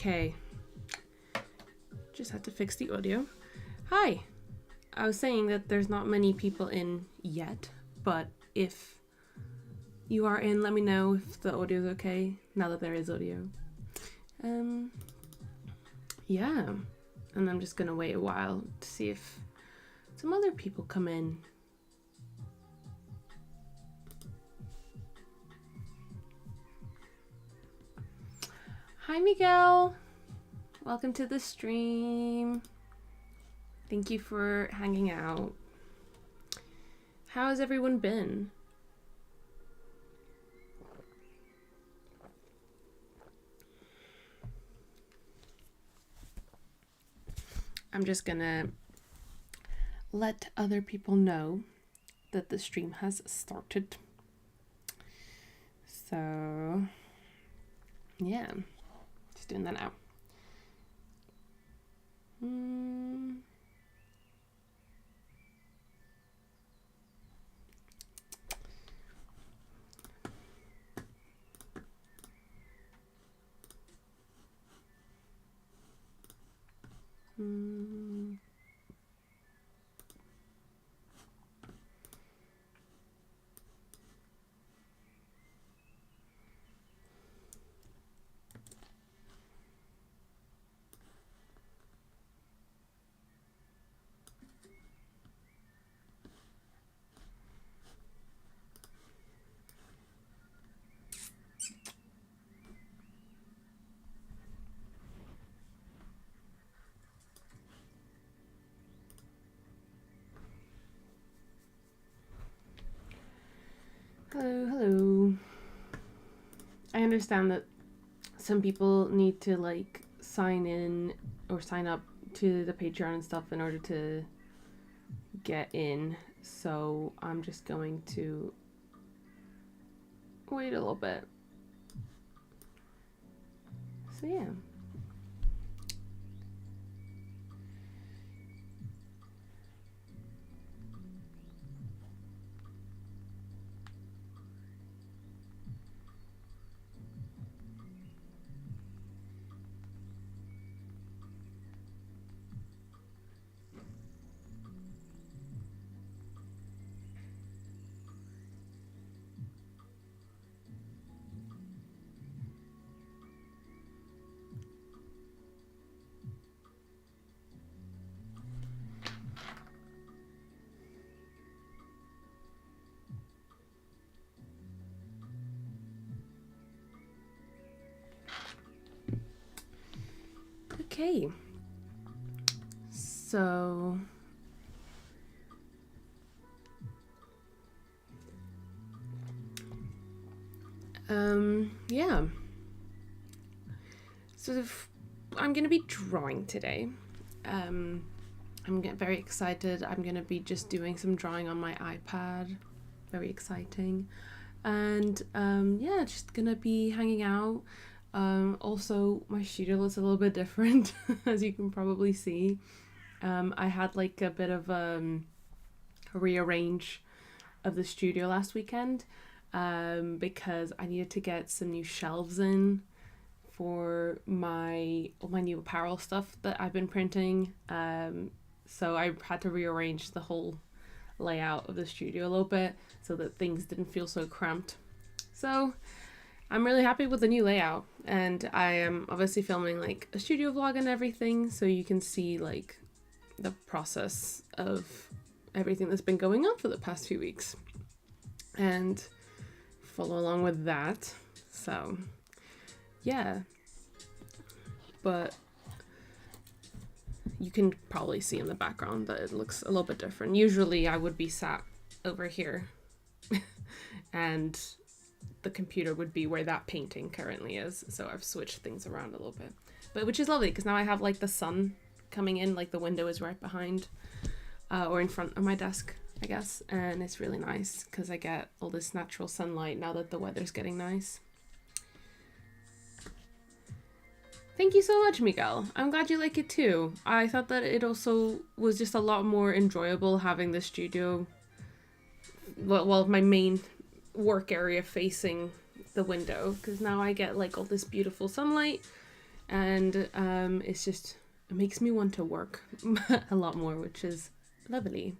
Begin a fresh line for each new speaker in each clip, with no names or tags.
Okay. Just had to fix the audio. Hi. I was saying that there's not many people in yet, but if you are in, let me know if the audio is okay, now that there is audio. Yeah. And I'm just gonna wait a while to see if some other people come in. Hi, Miguel. Welcome to the stream. Thank you for hanging out. How has everyone been? I'm just gonna let other people know that the stream has started. So, yeah, just doing that now. Hello. I understand that some people need to like sign in or sign up to the Patreon and stuff in order to get in. So I'm just going to wait a little bit. So yeah. Okay. So yeah. So I'm gonna be drawing today. I'm very excited. I'm gonna be just doing some drawing on my iPad. Very exciting. And yeah, just gonna be hanging out. Also, my studio looks a little bit different, as you can probably see. I had like a bit of a rearrange of the studio last weekend because I needed to get some new shelves in for all my new apparel stuff that I've been printing. So I had to rearrange the whole layout of the studio a little bit so that things didn't feel so cramped. So I'm really happy with the new layout, and I am obviously filming like a studio vlog and everything, so you can see like the process of everything that's been going on for the past few weeks and follow along with that. So yeah, but you can probably see in the background that it looks a little bit different. Usually I would be sat over here and the computer would be where that painting currently is, so I've switched things around a little bit, but which is lovely because now I have like the sun coming in, like the window is right behind or in front of my desk, I guess, and it's really nice because I get all this natural sunlight now that the weather's getting nice. Thank you so much, Miguel. I'm glad you like it too. I thought that it also was just a lot more enjoyable having the studio, well, my main work area facing the window, because now I get like all this beautiful sunlight and it makes me want to work a lot more, which is lovely.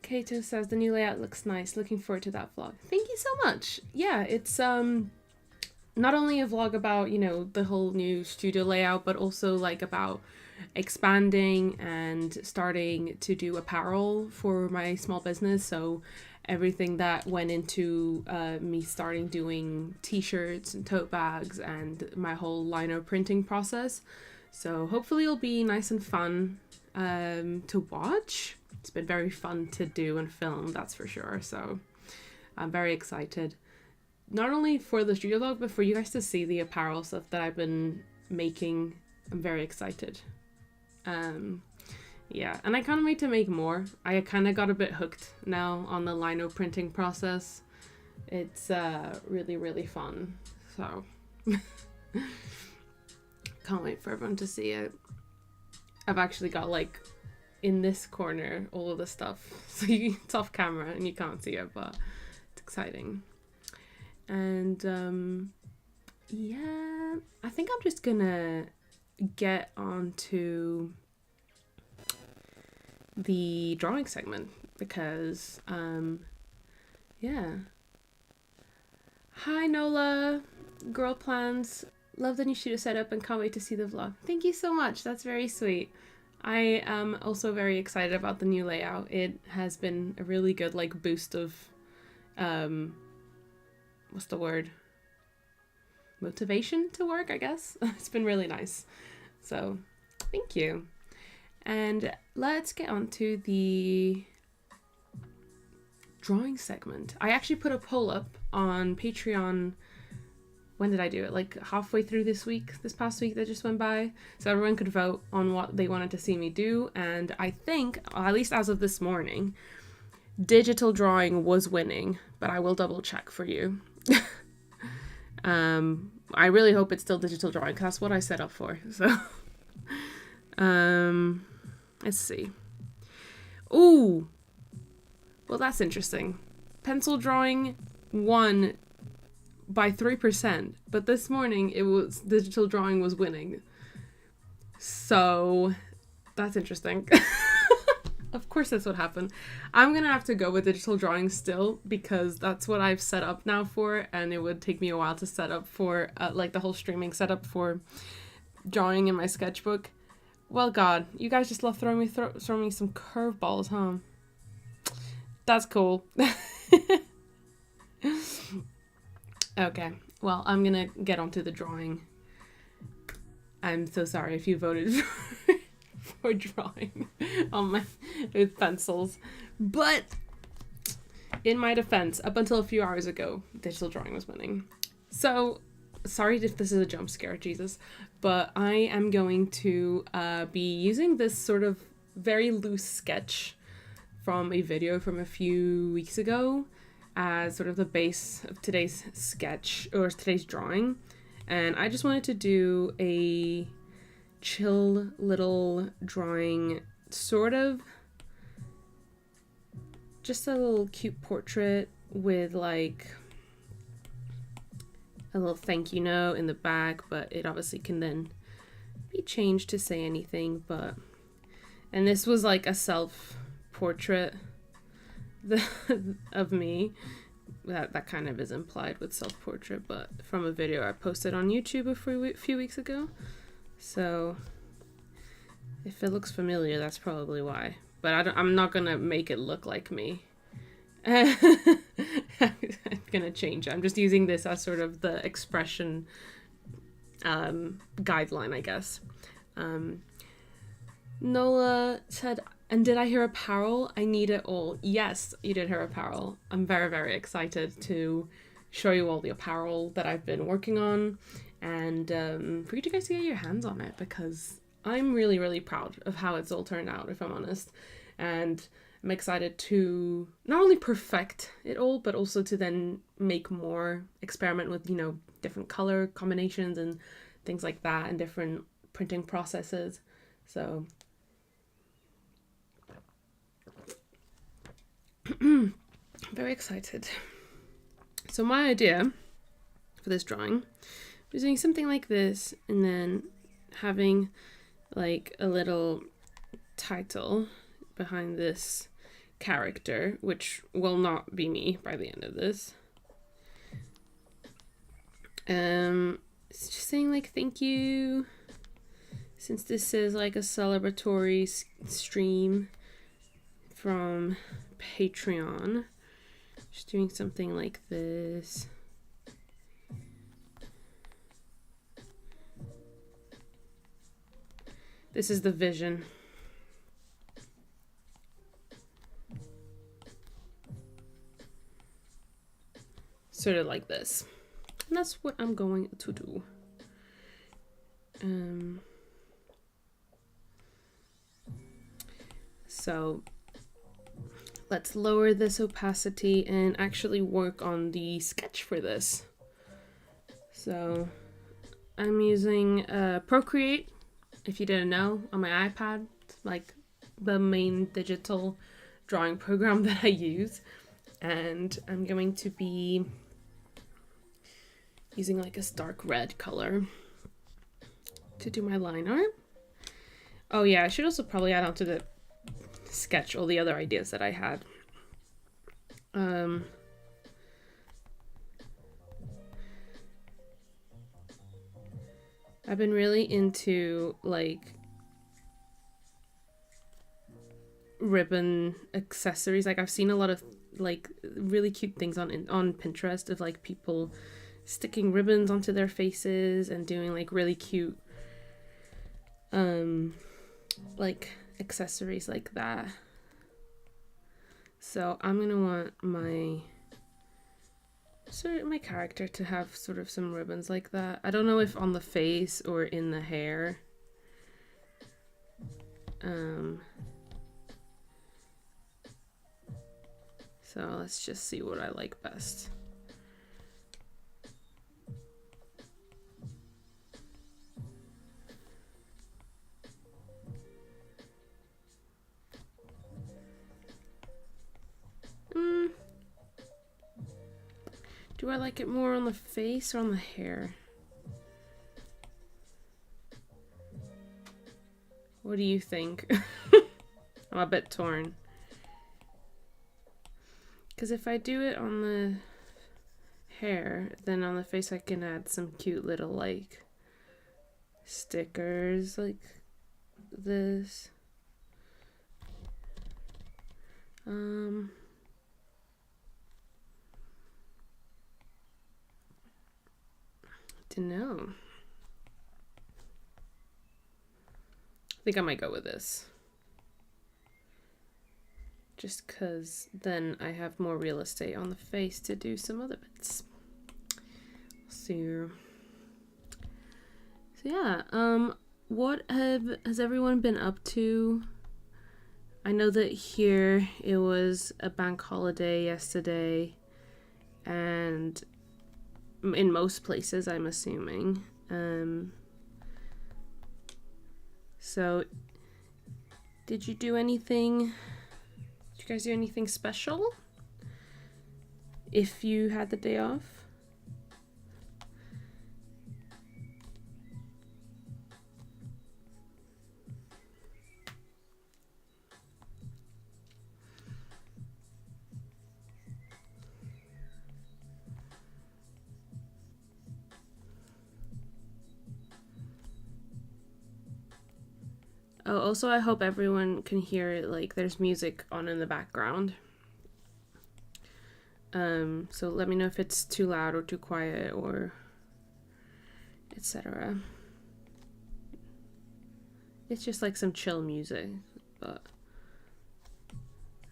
Kato says the new layout looks nice. Looking forward to that vlog. Thank you so much. Yeah, it's not only a vlog about, you know, the whole new studio layout, but also like about expanding and starting to do apparel for my small business. So everything that went into me starting doing t-shirts and tote bags and my whole lino printing process. So hopefully it'll be nice and fun to watch. It's been very fun to do and film, that's for sure. So I'm very excited, not only for the studio vlog, but for you guys to see the apparel stuff that I've been making. I'm very excited. Yeah, and I can't wait to make more. I kind of got a bit hooked now on the lino printing process. It's really, really fun. So can't wait for everyone to see it. I've actually got like in this corner all of the stuff, so it's off camera and you can't see it, but it's exciting. And yeah, I think I'm just gonna get on to the drawing segment because yeah. Hi Nola, girl plans, love the new studio setup and can't wait to see the vlog. Thank you so much, that's very sweet. I am also very excited about the new layout. It has been a really good like boost of what's the word? Motivation to work, I guess. It's been really nice. So thank you. And let's get on to the drawing segment. I actually put a poll up on Patreon. When did I do it? Like halfway through this past week that just went by. So everyone could vote on what they wanted to see me do. And I think, at least as of this morning, digital drawing was winning, but I will double check for you. I really hope it's still digital drawing because that's what I set up for. So, let's see. Ooh, well that's interesting. Pencil drawing won by 3%, but this morning it was digital drawing was winning. So that's interesting. Of course that's what happened. I'm gonna have to go with digital drawing still because that's what I've set up now for, and it would take me a while to set up for like the whole streaming setup for drawing in my sketchbook. Well, God, you guys just love throwing me some curveballs, huh? That's cool. Okay, well, I'm gonna get onto the drawing. I'm so sorry if you voted for drawing with pencils, but in my defense, up until a few hours ago, digital drawing was winning. So sorry if this is a jump scare, Jesus, but I am going to be using this sort of very loose sketch from a video from a few weeks ago as sort of the base of today's sketch or today's drawing. And I just wanted to do a chill little drawing, sort of just a little cute portrait with like a little thank you note in the back, but it obviously can then be changed to say anything. But and this was like a self-portrait of me. That kind of is implied with self-portrait, but from a video I posted on YouTube a few weeks ago. So if it looks familiar, that's probably why. But I'm not gonna make it look like me. I'm gonna change it. I'm just using this as sort of the expression guideline, I guess. Nola said, and did I hear apparel? I need it all. Yes, you did hear apparel. I'm very, very excited to show you all the apparel that I've been working on, and for you guys to get your hands on it, because I'm really, really proud of how it's all turned out, if I'm honest. And I'm excited to not only perfect it all, but also to then make more, experiment with, you know, different color combinations and things like that, and different printing processes. So very excited. So my idea for this drawing doing something like this, and then having like a little title behind this character, which will not be me by the end of this. It's just saying like thank you, since this is like a celebratory stream from Patreon. Just doing something like this. This is the vision. Sort of like this. And that's what I'm going to do. So let's lower this opacity and actually work on the sketch for this. So I'm using Procreate, if you didn't know, on my iPad, like the main digital drawing program that I use. And I'm going to be using like a stark red color to do my line art. Oh yeah, I should also probably add on to the sketch all the other ideas that I had. I've been really into like ribbon accessories. Like I've seen a lot of like really cute things on Pinterest of like people sticking ribbons onto their faces and doing like really cute like accessories like that. So I'm gonna want my character to have sort of some ribbons like that. I don't know if on the face or in the hair. So let's just see what I like best. Do I like it more on the face or on the hair? What do you think? I'm a bit torn. Because if I do it on the hair, then on the face I can add some cute little like stickers like this. Don't know. I think I might go with this. Just because then I have more real estate on the face to do some other bits. So yeah, what has everyone been up to? I know that here it was a bank holiday yesterday, and in most places I'm assuming. So did you do anything? Did you guys do anything special? If you had the day off? Oh, also I hope everyone can hear, like, there's music on in the background. So let me know if it's too loud or too quiet or etc. It's just like some chill music, but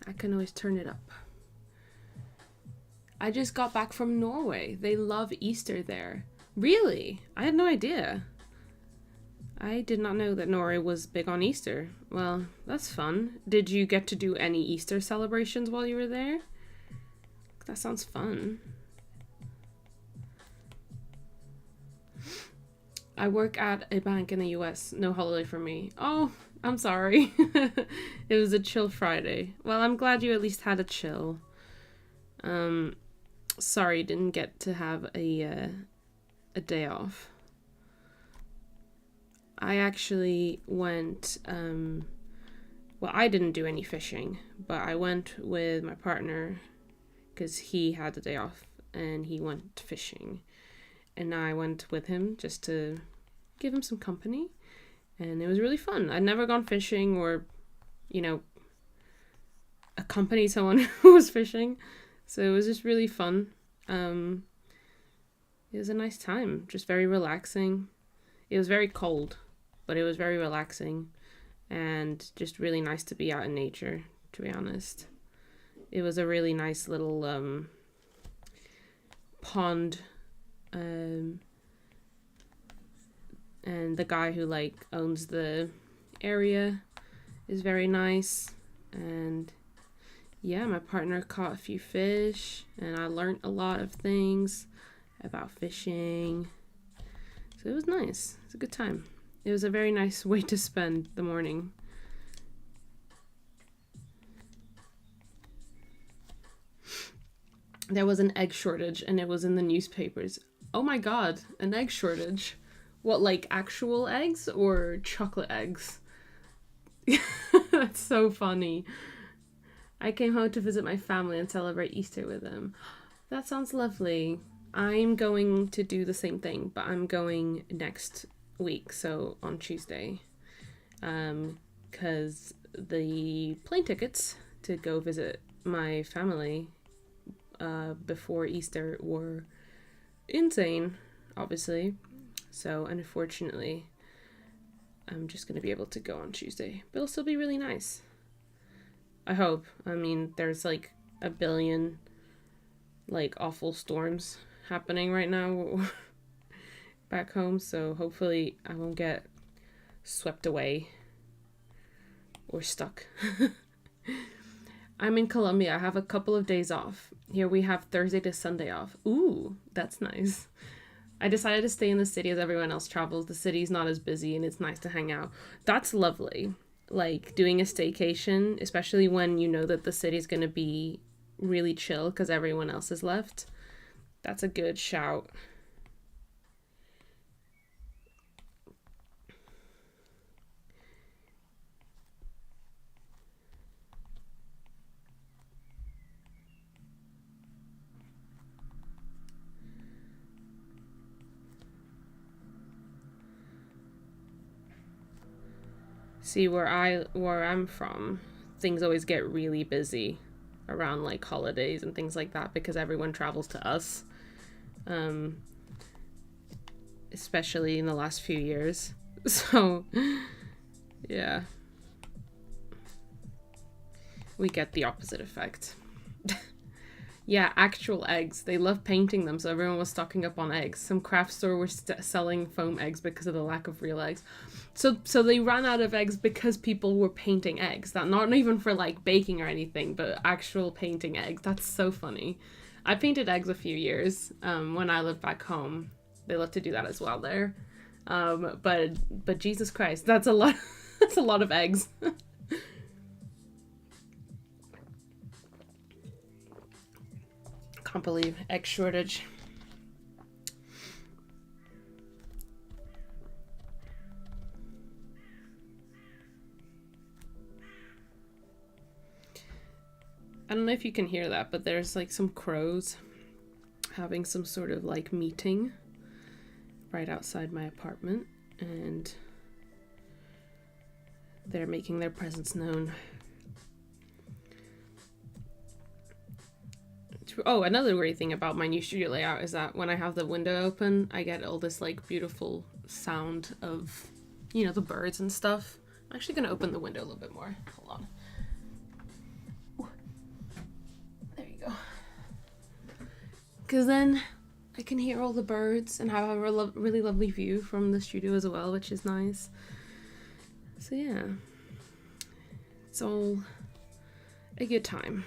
I can always turn it up. I just got back from Norway. They love Easter there. Really? I had no idea. I did not know that Norway was big on Easter. Well, that's fun. Did you get to do any Easter celebrations while you were there? That sounds fun. I work at a bank in the US. No holiday for me. Oh, I'm sorry. It was a chill Friday. Well, I'm glad you at least had a chill. Sorry you didn't get to have a a day off. I actually went, well, I didn't do any fishing, but I went with my partner because he had the day off and he went fishing. And I went with him just to give him some company. And it was really fun. I'd never gone fishing or, you know, accompanied someone who was fishing. So it was just really fun. It was a nice time, just very relaxing. It was very cold, but it was very relaxing and just really nice to be out in nature, to be honest. It was a really nice little pond, and the guy who like owns the area is very nice. And yeah, my partner caught a few fish and I learned a lot of things about fishing. So it was nice. It's a good time. It was a very nice way to spend the morning. There was an egg shortage and it was in the newspapers. Oh my god, an egg shortage. What, like actual eggs or chocolate eggs? That's so funny. I came home to visit my family and celebrate Easter with them. That sounds lovely. I'm going to do the same thing, but I'm going next week, so on Tuesday. Because the plane tickets to go visit my family before Easter were insane, obviously. So unfortunately, I'm just going to be able to go on Tuesday. But it'll still be really nice. I hope. I mean, there's like a billion like awful storms happening right now back home. So hopefully I won't get swept away or stuck. I'm in Colombia. I have a couple of days off. Here we have Thursday to Sunday off. Ooh, that's nice. I decided to stay in the city as everyone else travels. The city's not as busy and it's nice to hang out. That's lovely. Like doing a staycation, especially when you know that the city's going to be really chill because everyone else is left. That's a good shout. See, where I'm from, things always get really busy around like holidays and things like that because everyone travels to us. Especially in the last few years. So, yeah. We get the opposite effect. Yeah, actual eggs. They love painting them, so everyone was stocking up on eggs. Some craft store were selling foam eggs because of the lack of real eggs. So they ran out of eggs because people were painting eggs. That not even for like baking or anything, but actual painting eggs. That's so funny. I painted eggs a few years when I lived back home. They love to do that as well there. But Jesus Christ, that's a lot. That's a lot of eggs. Can't believe egg shortage. I don't know if you can hear that, but there's like some crows having some sort of like meeting right outside my apartment, and they're making their presence known. Oh, another weird thing about my new studio layout is that when I have the window open, I get all this like beautiful sound of, you know, the birds and stuff. I'm actually going to open the window a little bit more. Hold on. Ooh. There you go. Because then I can hear all the birds and have a really lovely view from the studio as well, which is nice. So yeah, it's all a good time.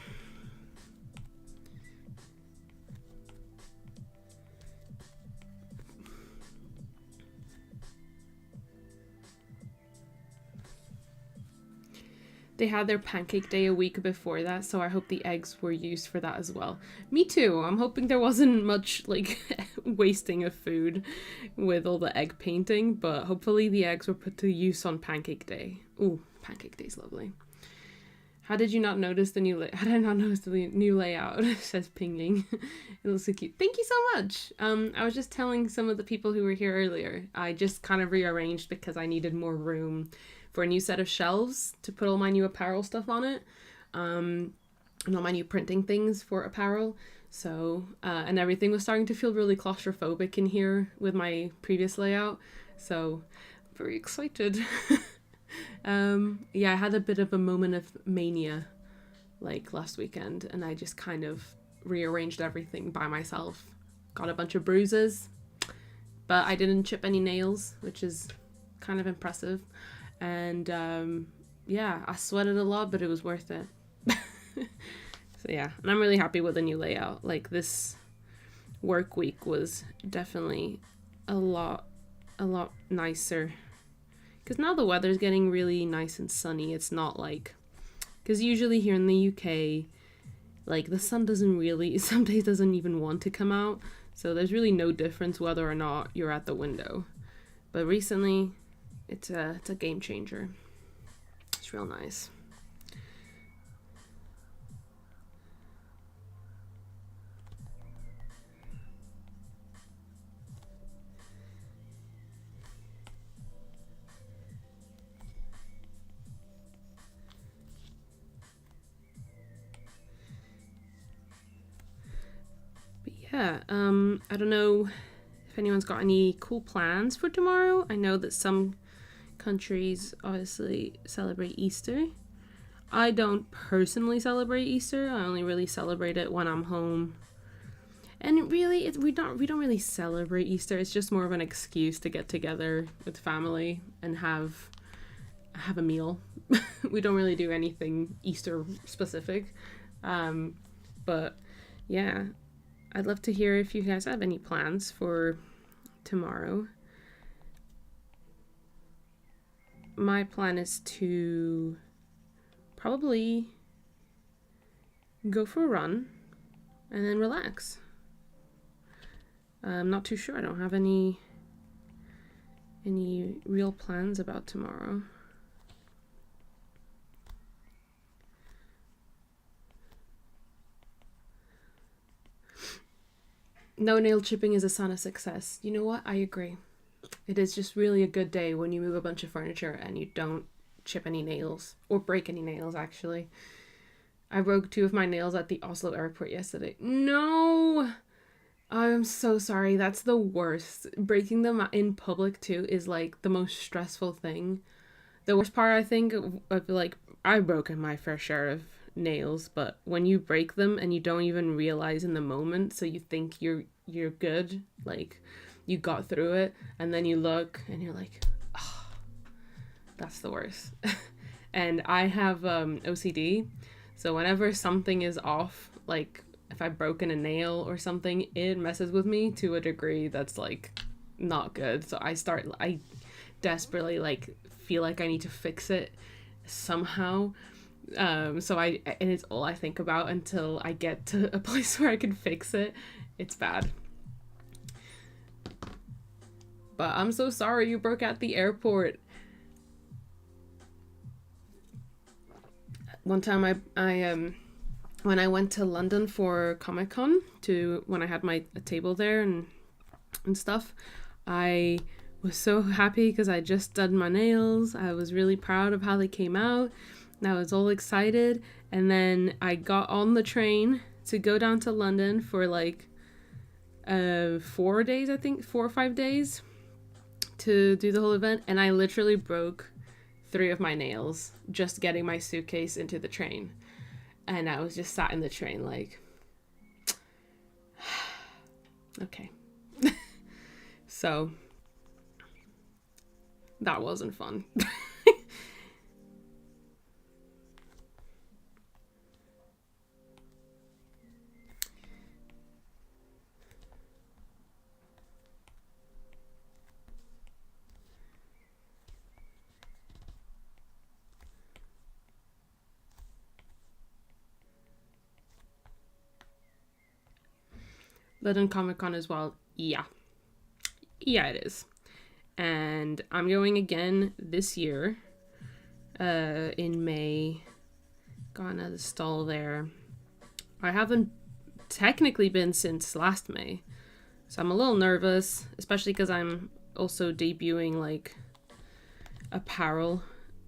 they had their pancake day a week before that, so I hope the eggs were used for that as well. Me too. I'm hoping there wasn't much like wasting of food with all the egg painting, but hopefully the eggs were put to use on pancake day. Ooh, pancake day's lovely. How did you not notice the new How did I not notice the new layout? Says Pingling. It looks so cute. Thank you so much. I was just telling some of the people who were here earlier. I just kind of rearranged because I needed more room for a new set of shelves to put all my new apparel stuff on it. And all my new printing things for apparel. So, and everything was starting to feel really claustrophobic in here with my previous layout. So, very excited. Yeah, I had a bit of a moment of mania like last weekend, and I just kind of rearranged everything by myself. Got a bunch of bruises, but I didn't chip any nails, which is kind of impressive. And yeah, I sweated a lot, but it was worth it. So yeah, and I'm really happy with the new layout. Like, this work week was definitely a lot nicer. Because now the weather's getting really nice and sunny. It's not like... Because usually here in the UK, like, the sun doesn't really... Some days doesn't even want to come out. So there's really no difference whether or not you're at the window. But recently, it's a game changer. It's real nice. Yeah, I don't know if anyone's got any cool plans for tomorrow. I know that some countries obviously celebrate Easter. I don't personally celebrate Easter. I only really celebrate it when I'm home. And really, we don't really celebrate Easter. It's just more of an excuse to get together with family and have a meal. We don't really do anything Easter specific. But yeah. I'd love to hear if you guys have any plans for tomorrow. My plan is to probably go for a run and then relax. I'm not too sure. I don't have any real plans about tomorrow. No nail chipping is a sign of success. You know what? I agree. It is just really a good day when you move a bunch of furniture and you don't chip any nails. Or break any nails, actually. I broke 2 of my nails at the Oslo airport yesterday. No! I'm so sorry. That's the worst. Breaking them in public, too, is, like, the most stressful thing. The worst part, I think, of like, I've broken my fair share of nails, but when you break them and you don't even realize in the moment, so you think you're good, like you got through it, and then you look and you're like, oh, that's the worst. And I have OCD, so whenever something is off, like if I've broken a nail or something, it messes with me to a degree that's like not good. So I desperately like feel like I need to fix it somehow. And it's all I think about until I get to a place where I can fix it. It's bad. But I'm so sorry you broke at the airport. One time I when I went to London for Comic-Con, when I had my table there and stuff, I was so happy because I just done my nails. I was really proud of how they came out. I was all excited, and then I got on the train to go down to London for like 4 days, I think, 4 or 5 days to do the whole event, and I literally broke 3 of my nails just getting my suitcase into the train. And I was just sat in the train like, okay. So that wasn't fun. London Comic Con as well. Yeah. Yeah, it is. And I'm going again this year. In May. Got another stall there. I haven't technically been since last May. So I'm a little nervous, especially because I'm also debuting like apparel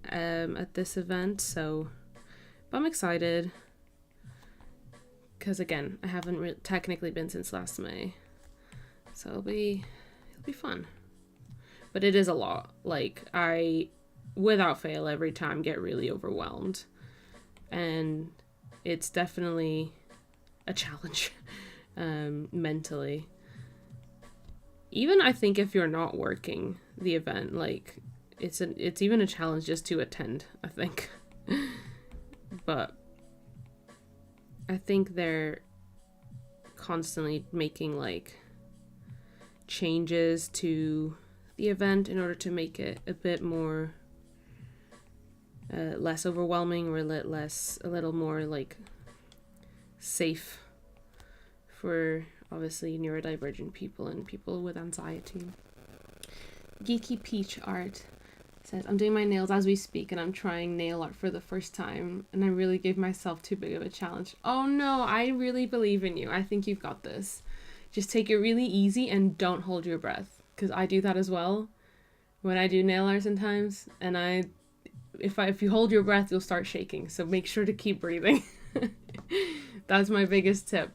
at this event. So, but I'm excited because again, I haven't technically been since last May. So it'll be fun. But it is a lot. Like I, without fail, every time get really overwhelmed, and it's definitely a challenge mentally. Even I think if you're not working the event, like it's even a challenge just to attend, I think. But I think they're constantly making like changes to the event in order to make it a bit more less overwhelming, or a little more like safe for obviously neurodivergent people and people with anxiety. Geeky Peach Art says, I'm doing my nails as we speak and I'm trying nail art for the first time and I really gave myself too big of a challenge. Oh no, I really believe in you. I think you've got this. Just take it really easy and don't hold your breath, because I do that as well when I do nail art sometimes, and if you hold your breath you'll start shaking, so make sure to keep breathing. That's my biggest tip.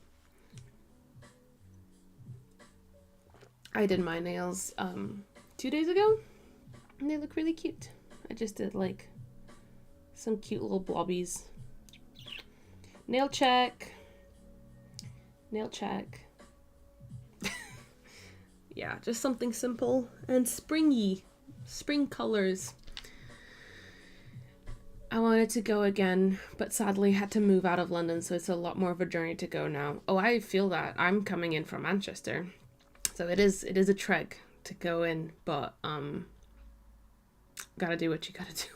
I did my nails 2 days ago and they look really cute. I just did like some cute little blobbies. Nail check. Yeah, just something simple and springy. Spring colors. I wanted to go again, but sadly had to move out of London, so it's a lot more of a journey to go now. Oh, I feel that. I'm coming in from Manchester. So it is a trek to go in, but gotta do what you gotta do.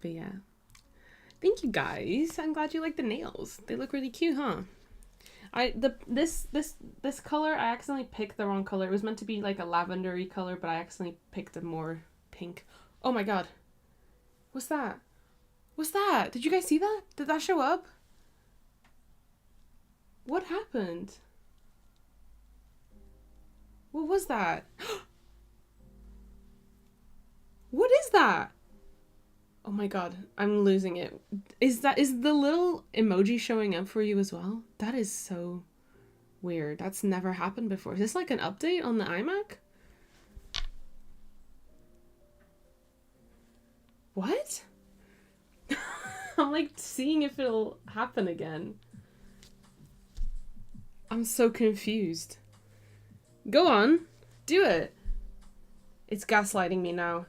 But yeah. Thank you guys. I'm glad you like the nails. They look really cute, huh? This color, I accidentally picked the wrong color. It was meant to be like a lavendery color, but I accidentally picked a more pink. Oh my god. What's that? What's that? Did you guys see that? Did that show up? What happened? What was that? What is that? Oh my god, I'm losing it. Is the little emoji showing up for you as well? That is so weird. That's never happened before. Is this like an update on the iMac? What? I'm like seeing if it'll happen again. I'm so confused. Go on. Do it. It's gaslighting me now.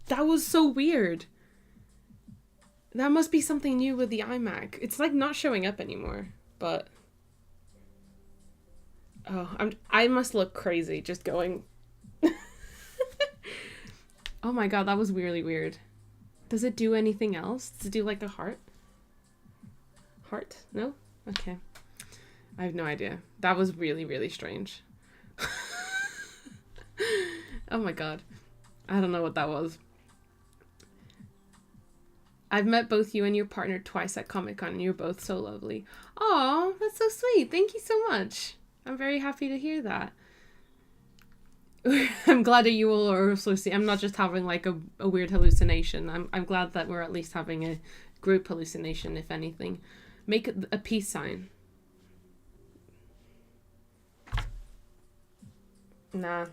That was so weird. That must be something new with the iMac. It's like not showing up anymore, but oh, I must look crazy just going. Oh my god, that was really weird. Does it do anything else? Does it do like a heart? Heart? No? Okay. I have no idea. That was really, really strange. Oh my god. I don't know what that was. I've met both you and your partner twice at Comic-Con and you're both so lovely. Oh, that's so sweet. Thank you so much. I'm very happy to hear that. I'm glad that you all are also seeing. I'm not just having like a weird hallucination. I'm glad that we're at least having a group hallucination, if anything. Make a peace sign. Nah.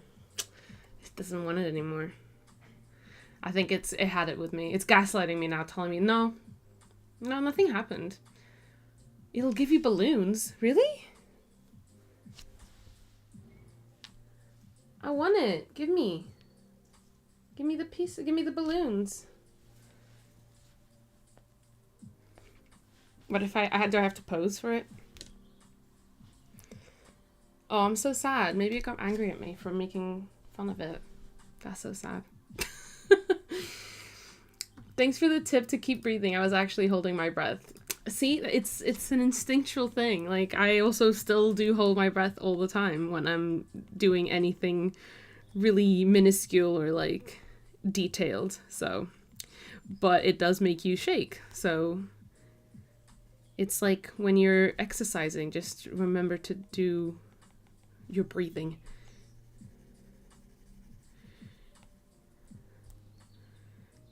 It doesn't want it anymore. I think it had it with me. It's gaslighting me now, telling me, no, nothing happened. It'll give you balloons. Really? I want it. Give me the piece. Give me the balloons. What if do I have to pose for it? Oh, I'm so sad. Maybe it got angry at me for making fun of it. That's so sad. Thanks for the tip to keep breathing. I was actually holding my breath. See, it's an instinctual thing. Like, I also still do hold my breath all the time when I'm doing anything really minuscule or like detailed. So, but it does make you shake. So it's like when you're exercising, just remember to do your breathing.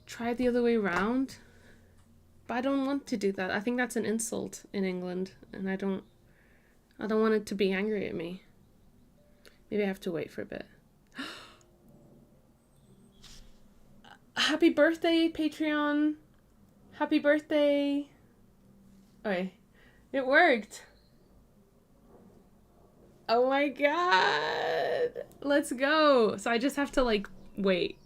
Try it the other way around. But I don't want to do that. I think that's an insult in England, and I don't want it to be angry at me. Maybe I have to wait for a bit. Happy birthday, Patreon. Happy birthday. Okay, it worked. Oh my god. Let's go. So I just have to like wait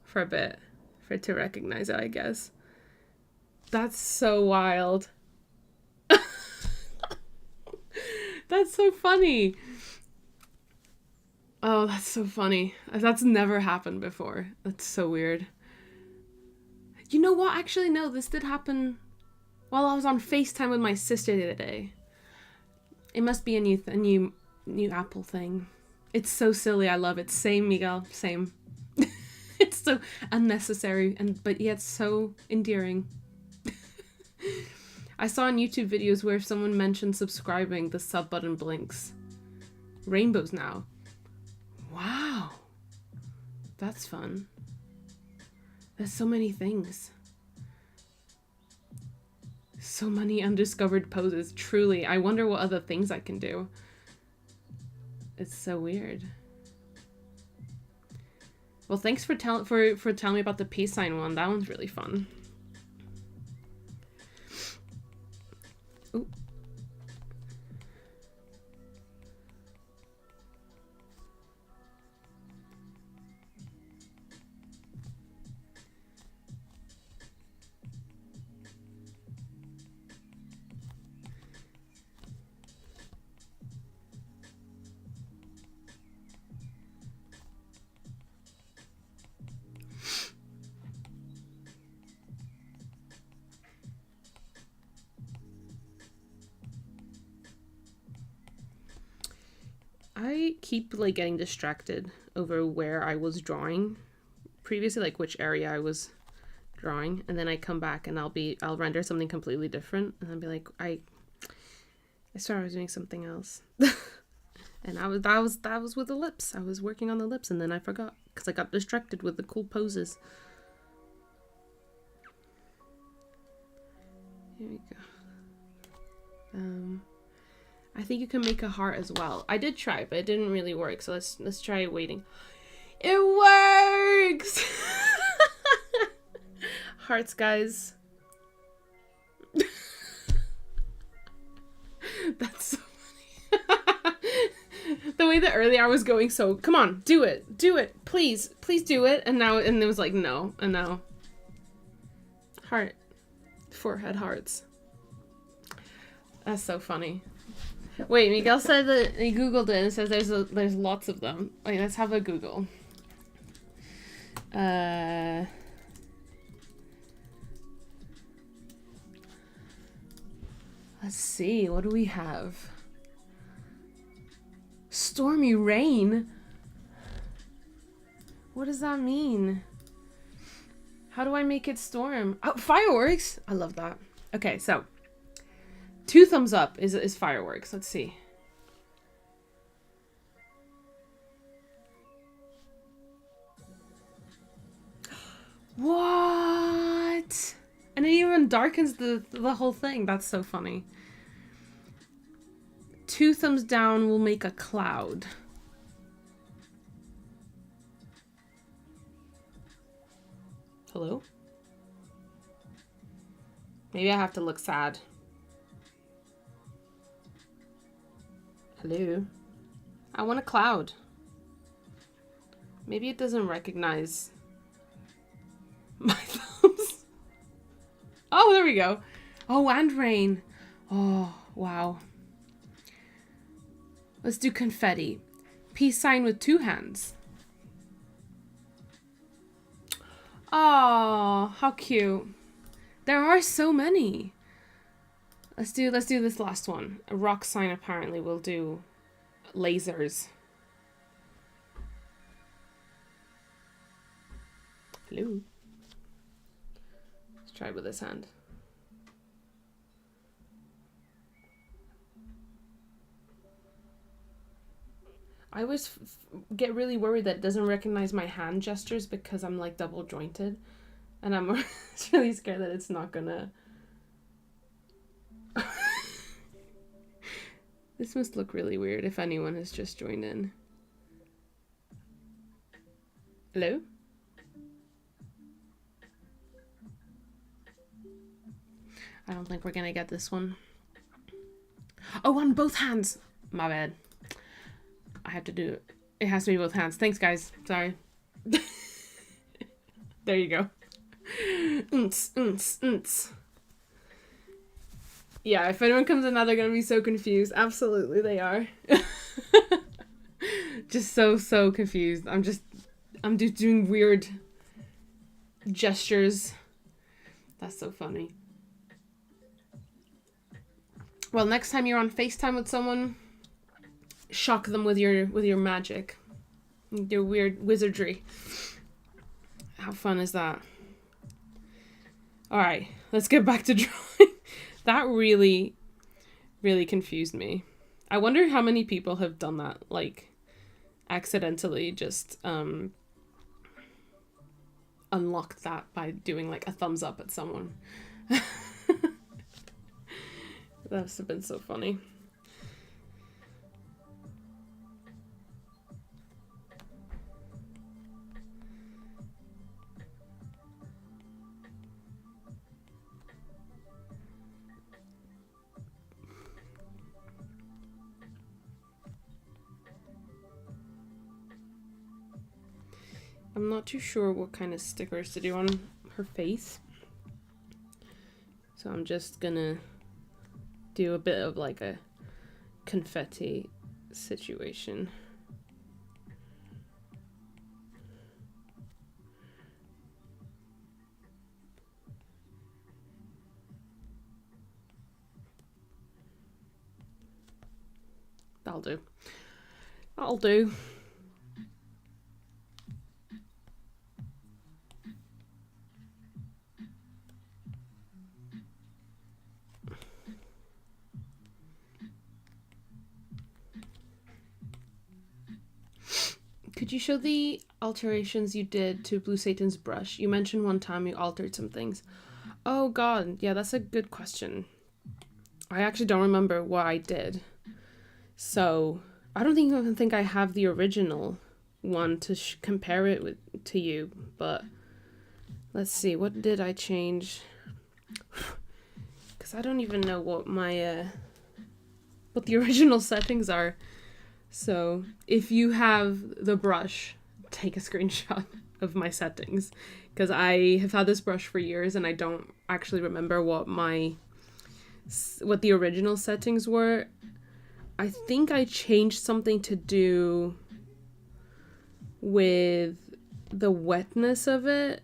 for a bit for it to recognize it, I guess. That's so wild. That's so funny. Oh, that's so funny. That's never happened before. That's so weird. You know what? Actually, no, this did happen while I was on FaceTime with my sister the other day. It must be a new Apple thing. It's so silly. I love it. Same, Miguel. Same. It's so unnecessary, but yet so endearing. I saw in YouTube videos where if someone mentioned subscribing, the sub button blinks. Rainbows now. Wow. That's fun. There's so many things. So many undiscovered poses. Truly, I wonder what other things I can do. It's so weird. Well, thanks for telling me about the peace sign one. That one's really fun. Ooh. I keep like getting distracted over where I was drawing previously, like which area I was drawing, and then I come back and I'll render something completely different, and I'll be like, I swear I was doing something else. And that was with the lips. I was working on the lips, and then I forgot because I got distracted with the cool poses. Here we go. I think you can make a heart as well. I did try, but it didn't really work. So let's try waiting. It works! Hearts, guys. That's so funny. The way that earlier I was going, so come on, do it, please do it. And it was like no, and now heart, forehead hearts. That's so funny. Wait, Miguel said that he googled it and it says there's lots of them. Wait, let's have a Google. Let's see, what do we have? Stormy rain? What does that mean? How do I make it storm? Oh, fireworks! I love that. Okay, so 2 thumbs up is fireworks. Let's see. What? And it even darkens the whole thing. That's so funny. 2 thumbs down will make a cloud. Hello? Maybe I have to look sad. Hello? I want a cloud. Maybe it doesn't recognize my thumbs. Oh, there we go. Oh, and rain. Oh, wow. Let's do confetti. Peace sign with 2 hands. Oh, how cute. There are so many. Let's do this last one. A rock sign apparently will do lasers. Hello. Let's try it with this hand. I always get really worried that it doesn't recognize my hand gestures because I'm like double jointed, and I'm really scared that it's not gonna. This must look really weird if anyone has just joined in. Hello? I don't think we're gonna get this one. Oh, on both hands! My bad. I have to do it. It has to be both hands. Thanks, guys. Sorry. There you go. Yeah, if anyone comes in now, they're gonna be so confused. Absolutely, they are. Just so confused. I'm just doing weird gestures. That's so funny. Well, next time you're on FaceTime with someone, shock them with your magic, your weird wizardry. How fun is that? All right, let's get back to drawing. That really confused me. I wonder how many people have done that, like accidentally just unlocked that by doing like a thumbs up at someone. That must have been so funny. I'm not too sure what kind of stickers to do on her face. So I'm just gonna do a bit of like a confetti situation. That'll do. That'll do. Could you show the alterations you did to Blue Satan's brush? You mentioned one time you altered some things. Oh god, yeah, that's a good question. I actually don't remember what I did. So, I don't even think I have the original one to compare it with to you, but let's see, what did I change? Because I don't even know what my, what the original settings are. So if you have the brush, take a screenshot of my settings, because I have had this brush for years and I don't actually remember what the original settings were. I think I changed something to do with the wetness of it.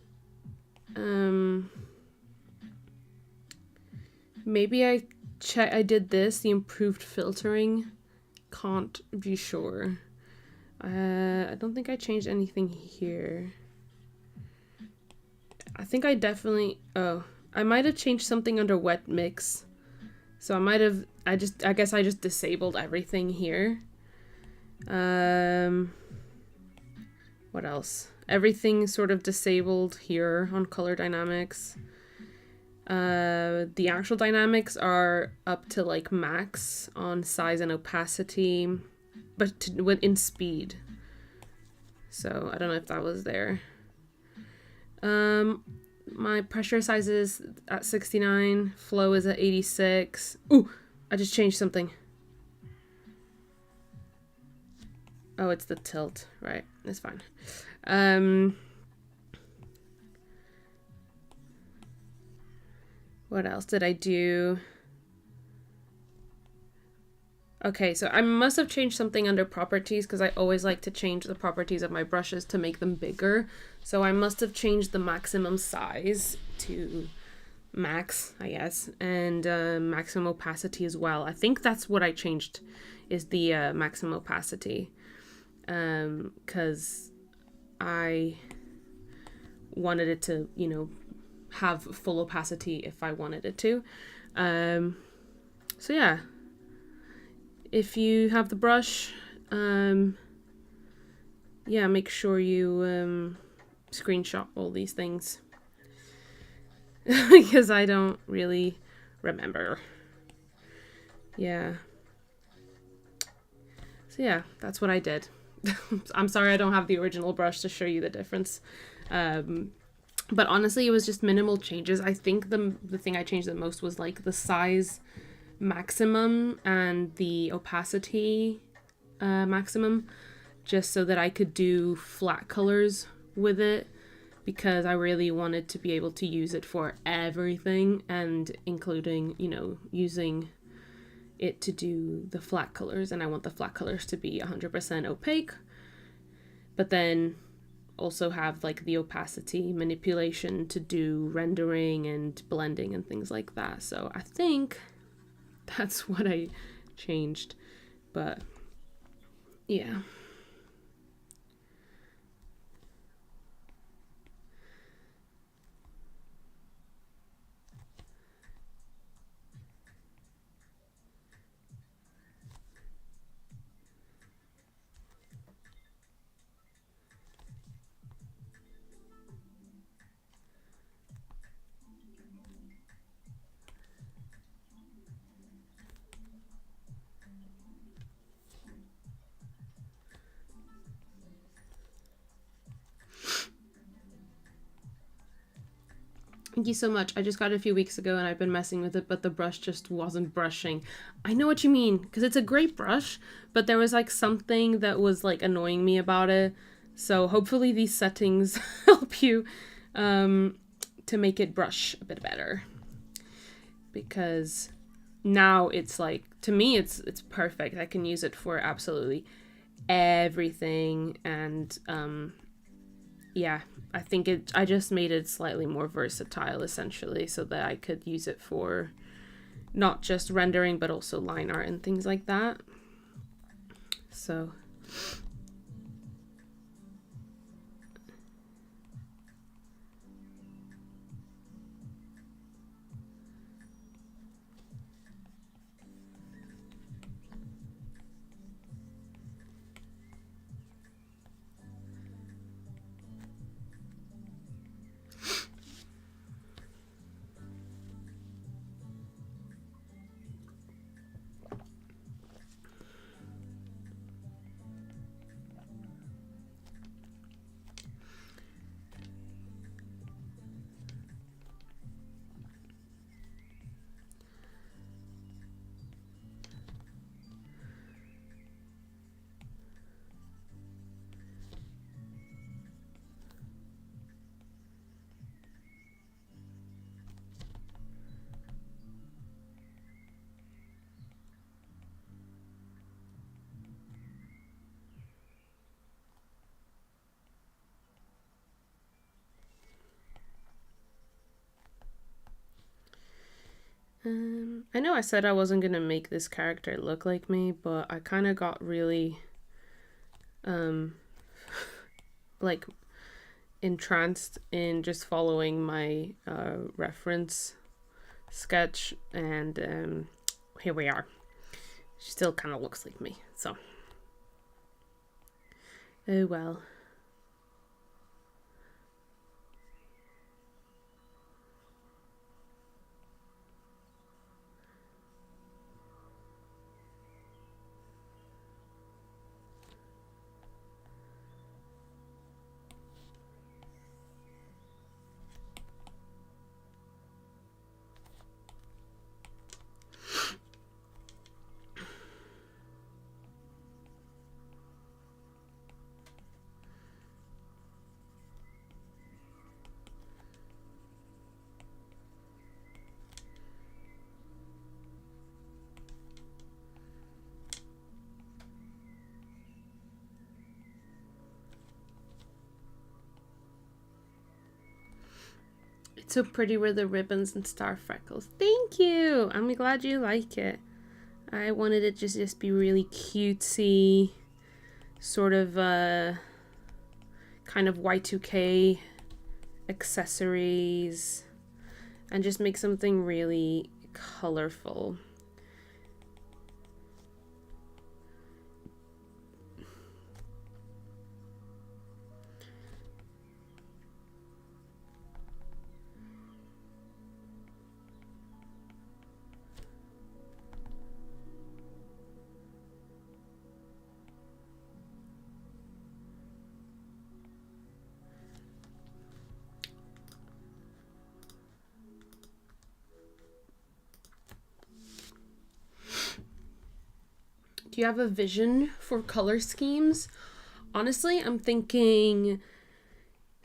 Maybe I did this, the improved filtering. Can't be sure. I don't think I changed anything here. I think I definitely... Oh, I might have changed something under wet mix. So I might have... I guess I just disabled everything here. What else? Everything sort of disabled here on color dynamics. The actual dynamics are up to like max on size and opacity, but in speed. So I don't know if that was there. My pressure size is at 69. Flow is at 86. Ooh, I just changed something. Oh, it's the tilt. Right, it's fine. What else did I do? Okay, so I must have changed something under properties because I always like to change the properties of my brushes to make them bigger. So I must have changed the maximum size to max, I guess, and maximum opacity as well. I think that's what I changed, is the maximum opacity, because I wanted it to, you know, have full opacity if I wanted it to. So yeah, if you have the brush, yeah, make sure you screenshot all these things because I don't really remember. Yeah. So yeah, that's what I did. I'm sorry I don't have the original brush to show you the difference. But honestly, it was just minimal changes. I think the thing I changed the most was like the size maximum and the opacity maximum, just so that I could do flat colors with it, because I really wanted to be able to use it for everything, and including, you know, using it to do the flat colors, and I want the flat colors to be 100% opaque, but then also have like the opacity manipulation to do rendering and blending and things like that. So I think that's what I changed, but yeah. Thank you so much. I just got it a few weeks ago and I've been messing with it, but the brush just wasn't brushing. I know what you mean, because it's a great brush, but there was like something that was like annoying me about it. So hopefully these settings help you to make it brush a bit better. Because now it's like, to me it's perfect. I can use it for absolutely everything, and yeah, I think I just made it slightly more versatile essentially, so that I could use it for not just rendering but also line art and things like that. So I know I said I wasn't gonna make this character look like me, but I kind of got really like entranced in just following my reference sketch, and here we are. She still kind of looks like me, so oh well. so pretty with the ribbons and star freckles. Thank you. I'm glad you like it. I wanted it to just be really cutesy, sort of kind of Y2K accessories, and just make something really colorful. Do you have a vision for color schemes? Honestly, I'm thinking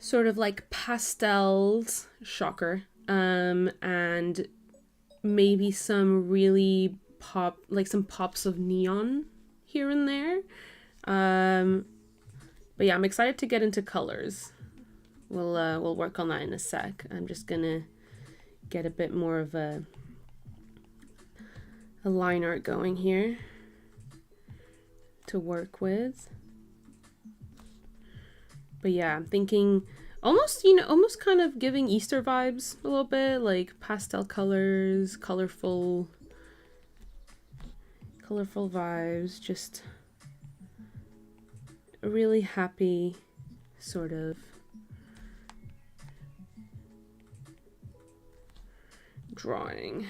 sort of like pastels, shocker, and maybe some really some pops of neon here and there. But yeah, I'm excited to get into colors. We'll work on that in a sec. I'm just gonna get a bit more of a line art going here to work with. But yeah, I'm thinking almost kind of giving Easter vibes a little bit, like pastel colors, colorful vibes, just a really happy sort of drawing.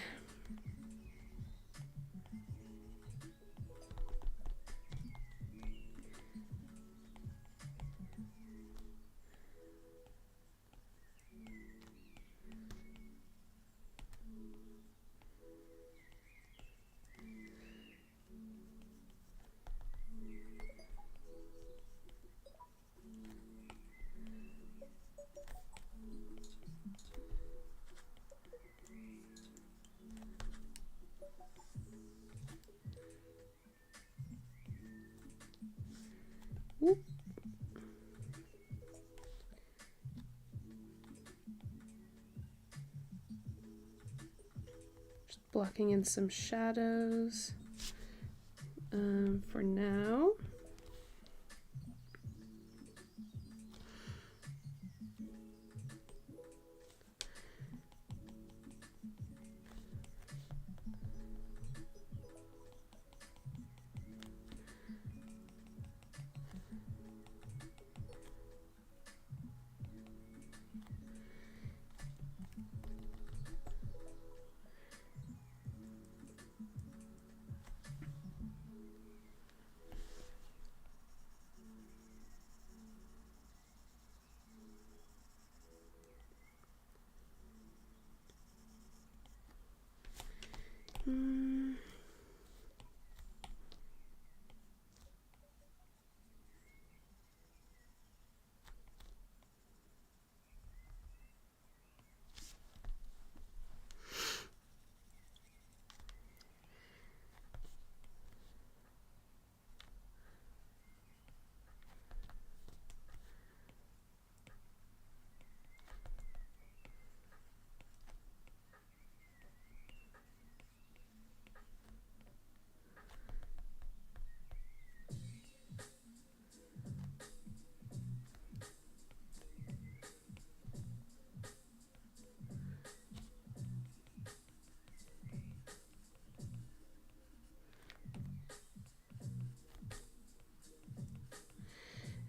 Whoop. Just blocking in some shadows for now.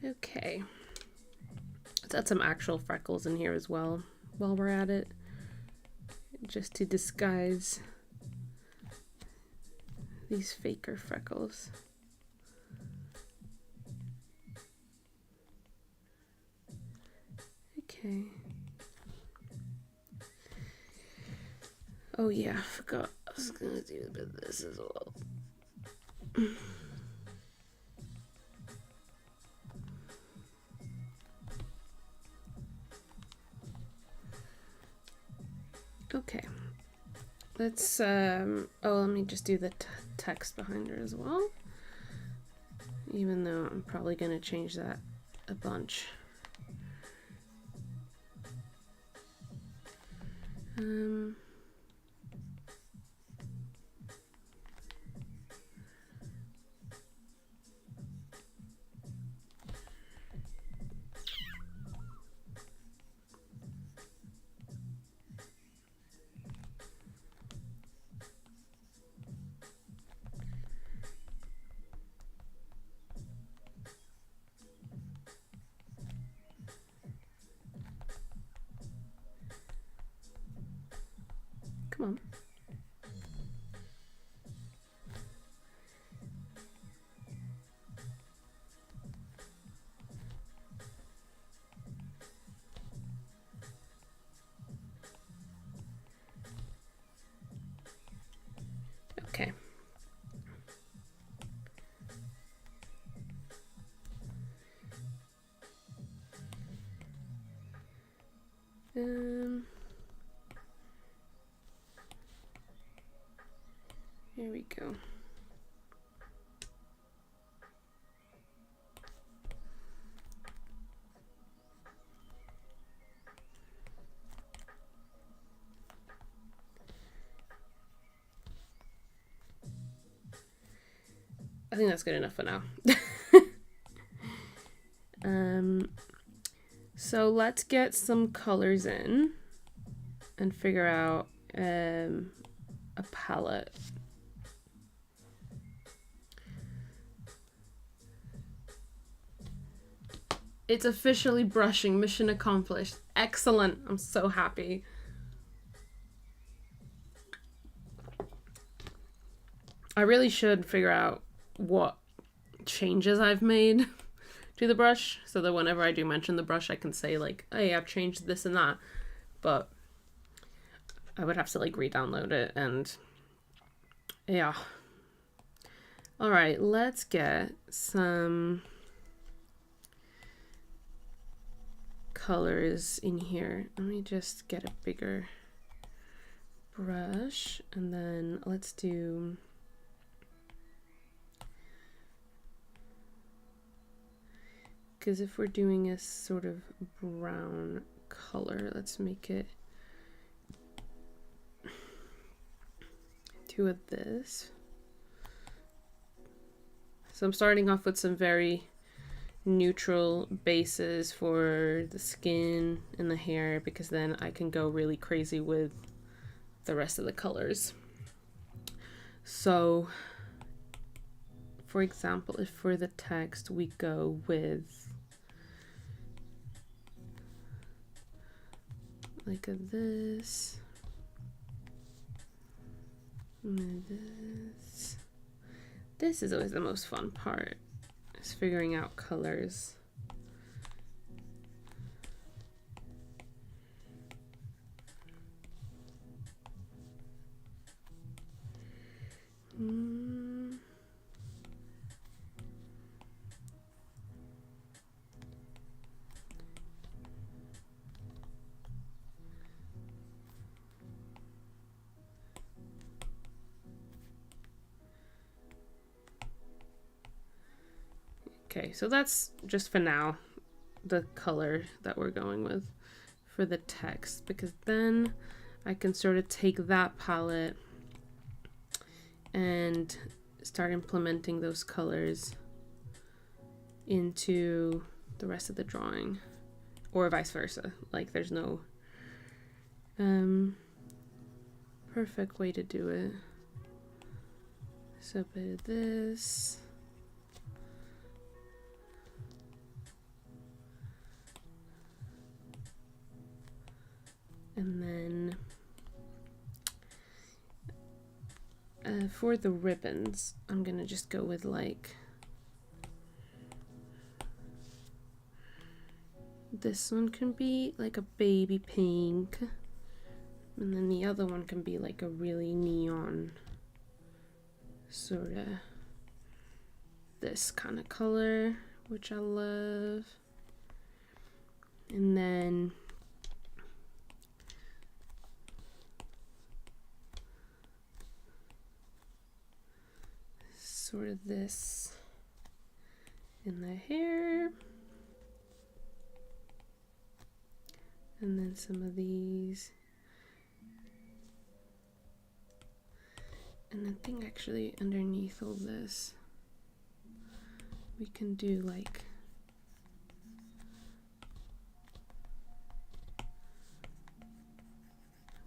Okay, let's add some actual freckles in here as well while we're at it, just to disguise these faker freckles. Okay. Oh yeah, I forgot I was gonna do a bit of this as well. Okay, let's let me just do the text behind her as well, even though I'm probably gonna change that a bunch. Come on. Okay. Here we go. I think that's good enough for now. So let's get some colors in and figure out a palette. It's officially brushing. Mission accomplished. Excellent. I'm so happy. I really should figure out what changes I've made to the brush so that whenever I do mention the brush I can say like, hey, I've changed this and that. But I would have to like re-download it and yeah. All right, let's get some colors in here. Let me just get a bigger brush and then let's do because if we're doing a sort of brown color, let's make it two of this. So I'm starting off with some very neutral bases for the skin and the hair because then I can go really crazy with the rest of the colors. So for example, if for the text we go with like this and this is always the most fun part, is figuring out colors. Okay, so that's just for now the color that we're going with for the text, because then I can sort of take that palette and start implementing those colors into the rest of the drawing, or vice versa. Like there's no perfect way to do it. So a bit of this. And then for the ribbons, I'm gonna just go with like this one can be like a baby pink, and then the other one can be like a really neon sort of this kind of color, which I love. And then sort of this in the hair, and then some of these And I think actually underneath all this, we can do like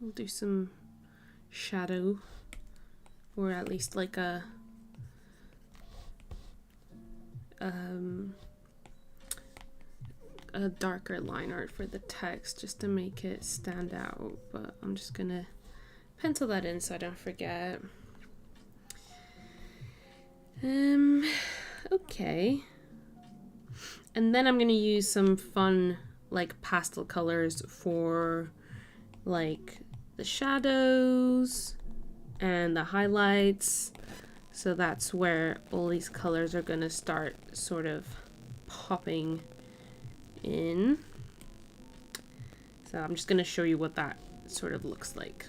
we'll do some shadow, or at least like a darker line art for the text just to make it stand out, but I'm just gonna pencil that in so I don't forget. Okay. And then I'm gonna use some fun like pastel colors for like the shadows and the highlights. So that's where all these colors are gonna start sort of popping in. So I'm just gonna show you what that sort of looks like.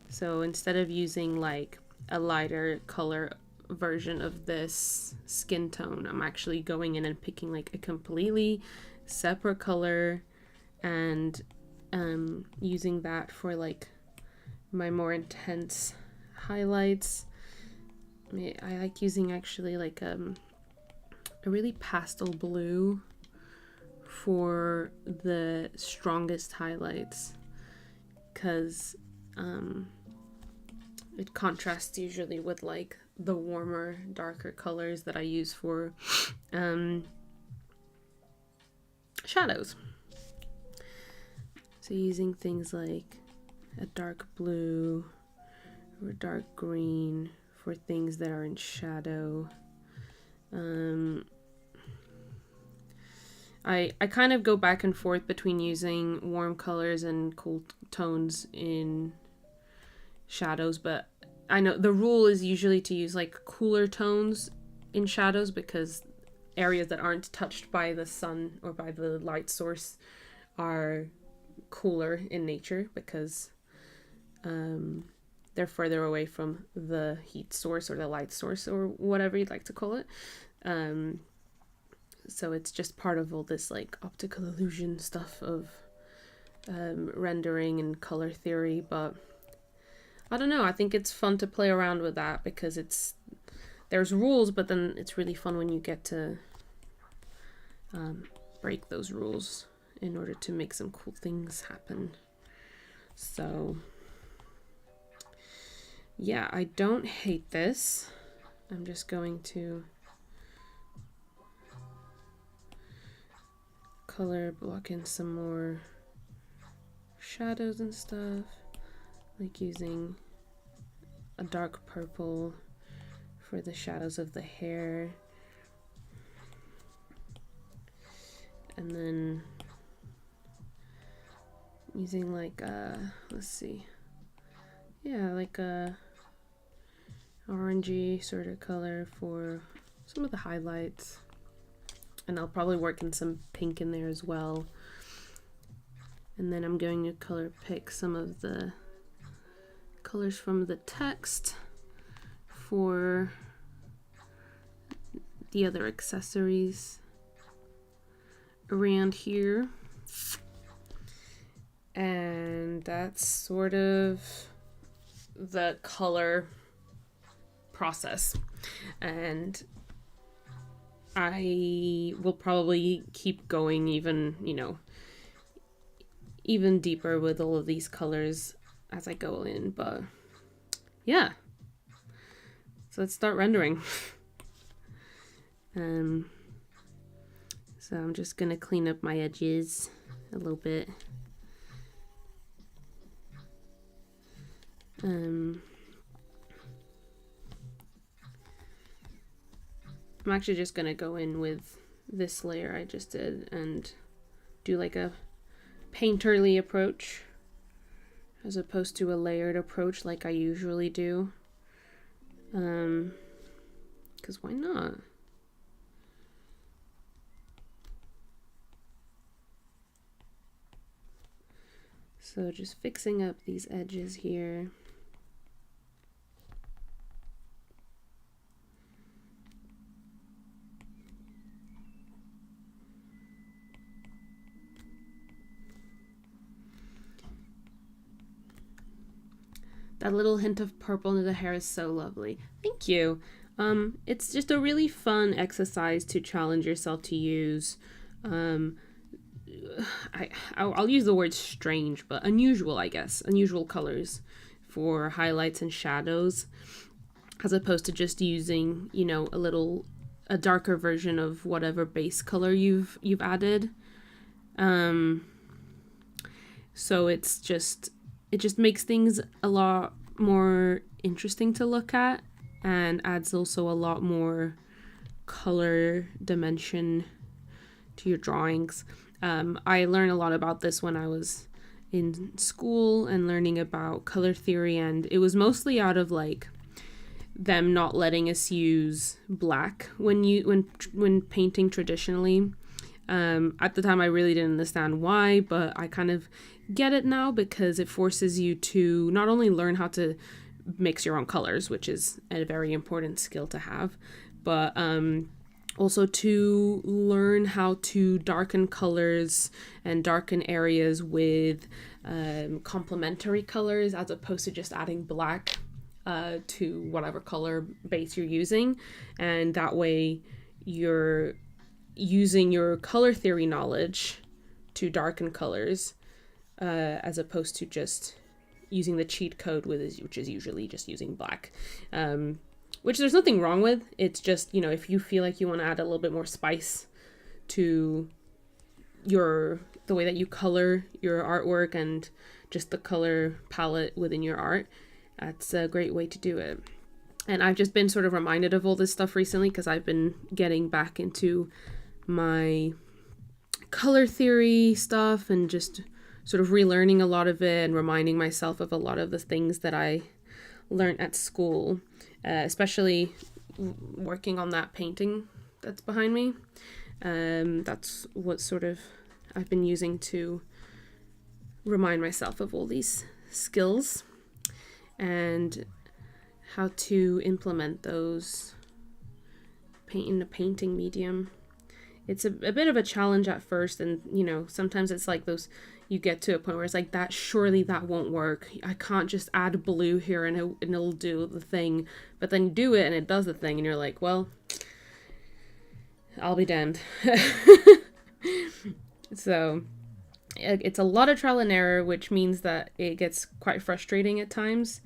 So instead of using like a lighter color version of this skin tone, I'm actually going in and picking like a completely separate color and using that for like my more intense highlights. I like using actually like a really pastel blue for the strongest highlights, because it contrasts usually with like the warmer, darker colors that I use for shadows. So using things like a dark blue or dark green for things that are in shadow. I kind of go back and forth between using warm colors and cool tones in shadows, but I know the rule is usually to use like cooler tones in shadows, because areas that aren't touched by the sun or by the light source are cooler in nature, because they're further away from the heat source or the light source or whatever you'd like to call it. So it's just part of all this like optical illusion stuff of rendering and color theory, but I don't know, I think it's fun to play around with that, because there's rules, but then it's really fun when you get to break those rules in order to make some cool things happen. So yeah, I don't hate this. I'm just going to color block in some more shadows and stuff, like using a dark purple for the shadows of the hair, and then using like let's see, yeah, like a orangey sort of color for some of the highlights, and I'll probably work in some pink in there as well. And then I'm going to color pick some of the colors from the text for the other accessories around here. And that's sort of the color process. And I will probably keep going even deeper with all of these colors as I go in, but yeah. So let's start rendering. So I'm just gonna clean up my edges a little bit. I'm actually just gonna go in with this layer I just did and do like a painterly approach as opposed to a layered approach like I usually do. Because why not? So just fixing up these edges here. That little hint of purple into the hair is so lovely. Thank you. It's just a really fun exercise to challenge yourself to use. I'll use the word strange, but unusual, I guess. Unusual colors for highlights and shadows, as opposed to just using, you know, a darker version of whatever base color you've added. So it just makes things a lot more interesting to look at, and adds also a lot more color dimension to your drawings. I learned a lot about this when I was in school and learning about color theory, and it was mostly out of like them not letting us use black when painting traditionally. At the time I really didn't understand why, but I kind of get it now, because it forces you to not only learn how to mix your own colors, which is a very important skill to have, but also to learn how to darken colors and darken areas with complementary colors, as opposed to just adding black to whatever color base you're using. And that way you're using your color theory knowledge to darken colors, as opposed to just using the cheat code, which is usually just using black. Which there's nothing wrong with. It's just, you know, if you feel like you want to add a little bit more spice to the way that you color your artwork and just the color palette within your art, that's a great way to do it. And I've just been sort of reminded of all this stuff recently, because I've been getting back into my color theory stuff and just sort of relearning a lot of it and reminding myself of a lot of the things that I learned at school, especially working on that painting that's behind me. That's what sort of I've been using to remind myself of all these skills and how to implement those in the painting medium. It's a bit of a challenge at first, and you know, sometimes it's like those, you get to a point where it's like, that surely that won't work. I can't just add blue here and it'll do the thing. But then you do it and it does the thing, and you're like, well, I'll be damned. So it's a lot of trial and error, which means that it gets quite frustrating at times,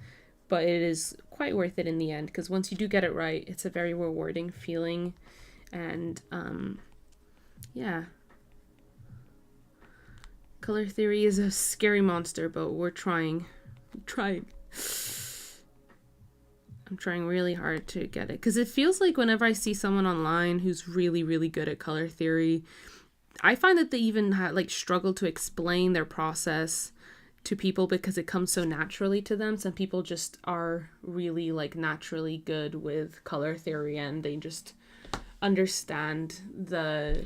but it is quite worth it in the end, because once you do get it right, it's a very rewarding feeling. And yeah, color theory is a scary monster, but we're trying. I'm trying really hard to get it, because it feels like whenever I see someone online who's really, really good at color theory, I find that they even struggle to explain their process to people, because it comes so naturally to them. Some people just are really naturally good with color theory, and they just understand the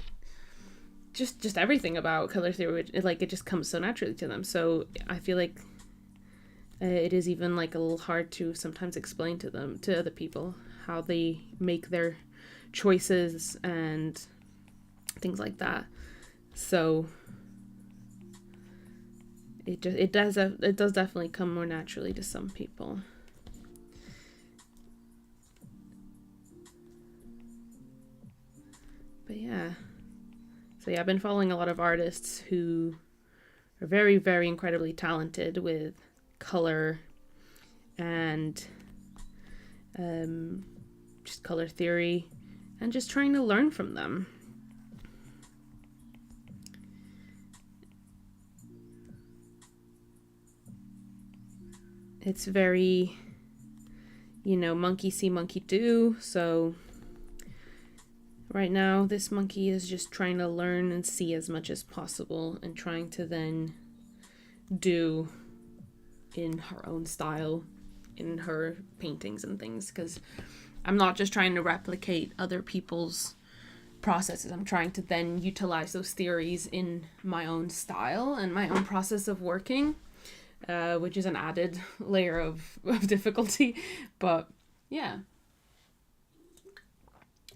just everything about color theory. It just comes so naturally to them. So I feel like it is even a little hard to sometimes explain to other people how they make their choices and things like that. So it does definitely come more naturally to some people. But yeah. So yeah, I've been following a lot of artists who are very, very incredibly talented with color and just color theory, and just trying to learn from them. It's very, monkey see, monkey do. So right now, this monkey is just trying to learn and see as much as possible, and trying to then do in her own style in her paintings and things, because I'm not just trying to replicate other people's processes. I'm trying to then utilize those theories in my own style and my own process of working, which is an added layer of difficulty. But yeah,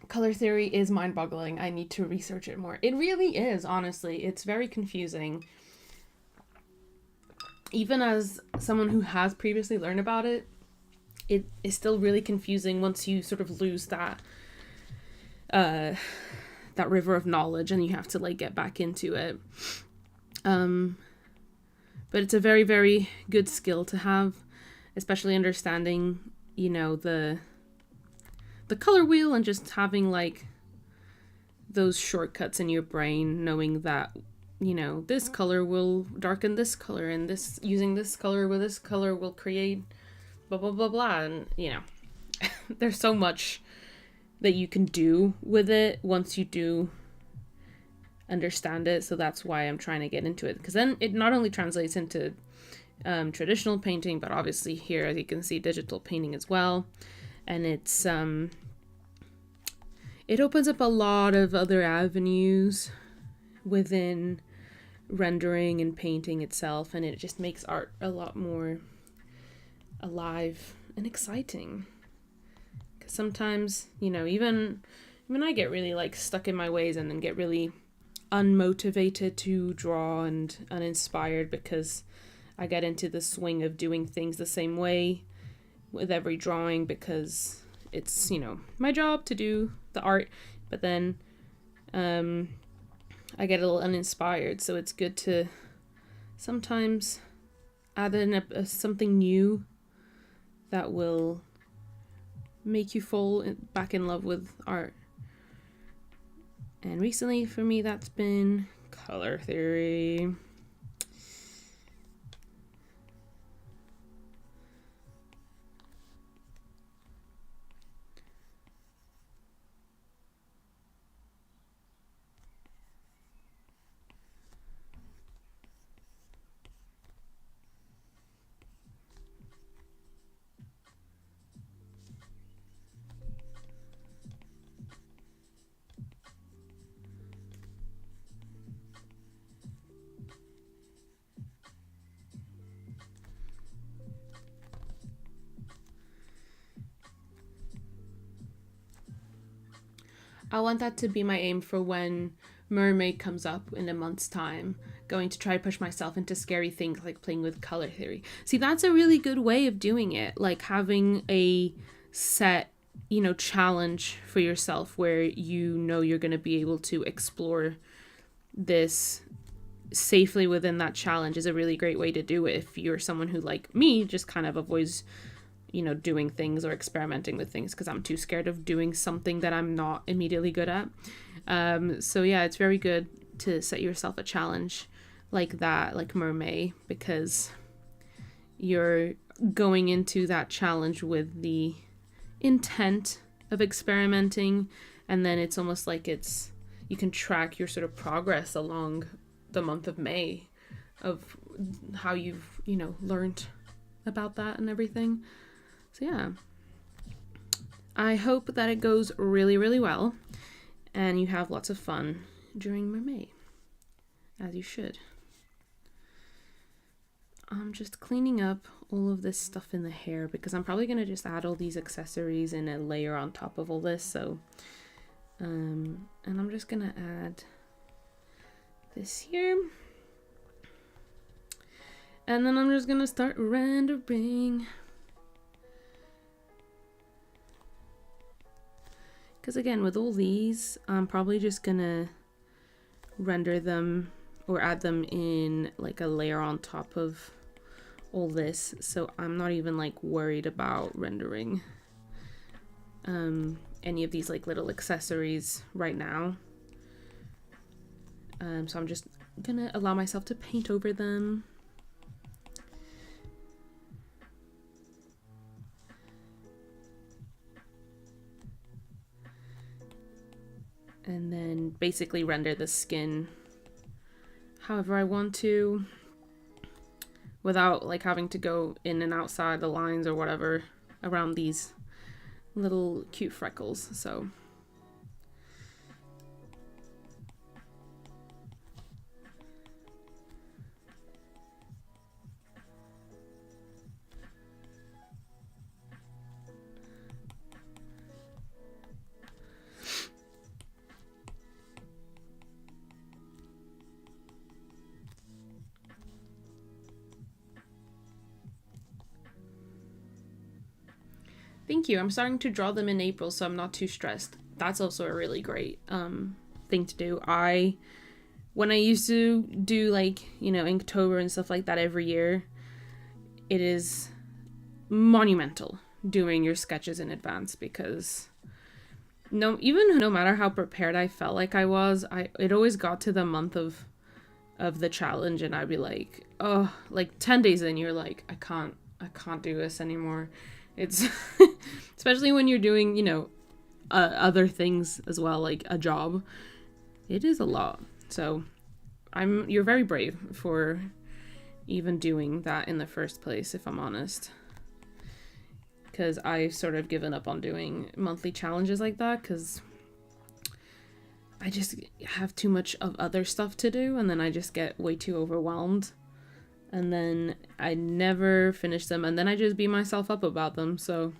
color theory is mind-boggling. I need to research it more. It really is, honestly. It's very confusing. even as someone who has previously learned about it, it is still really confusing once you sort of lose that that river of knowledge and you have to like get back into it. But it's a very, very good skill to have, especially understanding, you know, the color wheel and just having like those shortcuts in your brain, knowing that, you know, this color will darken this color, and this, using this color with this color will create blah blah blah blah. And you know, there's so much that you can do with it once you do understand it. So that's why I'm trying to get into it, because then it not only translates into traditional painting, but obviously here, as you can see, digital painting as well. And it's it opens up a lot of other avenues within rendering and painting itself, and it just makes art a lot more alive and exciting. Because sometimes, you know, even I get really like stuck in my ways and then get really unmotivated to draw and uninspired because I get into the swing of doing things the same way with every drawing because it's, you know, my job to do the art. But then I get a little uninspired, so it's good to sometimes add in something new that will make you fall back in love with art. And recently for me that's been color theory. I want that to be my aim for when Mermaid comes up in a month's time. Going to try to push myself into scary things like playing with color theory. See, that's a really good way of doing it. Like having a set, you know, challenge for yourself where you know you're going to be able to explore this safely within that challenge is a really great way to do it. If you're someone who, like me, just kind of avoids, you know, doing things or experimenting with things because I'm too scared of doing something that I'm not immediately good at. So yeah, it's very good to set yourself a challenge like that, like Mermaid, because you're going into that challenge with the intent of experimenting, and then it's almost like you can track your sort of progress along the month of May of how you've, you know, learned about that and everything. So yeah, I hope that it goes really, really well and you have lots of fun during Mermaid, as you should. I'm just cleaning up all of this stuff in the hair because I'm probably going to just add all these accessories in a layer on top of all this. So, and I'm just going to add this here. And then I'm just going to start rendering. Because again, with all these, I'm probably just going to render them or add them in like a layer on top of all this, so I'm not even like worried about rendering any of these like little accessories right now. So I'm just gonna allow myself to paint over them. And then basically render the skin however I want to, without like having to go in and outside the lines or whatever around these little cute freckles. So Thank you. I'm starting to draw them in April, so I'm not too stressed. That's also a really great thing to do. When I used to do like, you know, Inktober and stuff like that every year, it is monumental doing your sketches in advance, because no matter how prepared I felt like I was, it always got to the month of the challenge and I'd be like, oh, like 10 days in, you're like, I can't do this anymore. It's especially when you're doing, you know, other things as well, like a job. It is a lot. So you're very brave for even doing that in the first place, if I'm honest. Because I've sort of given up on doing monthly challenges like that, because I just have too much of other stuff to do, and then I just get way too overwhelmed. And then I never finish them, and then I just beat myself up about them, so...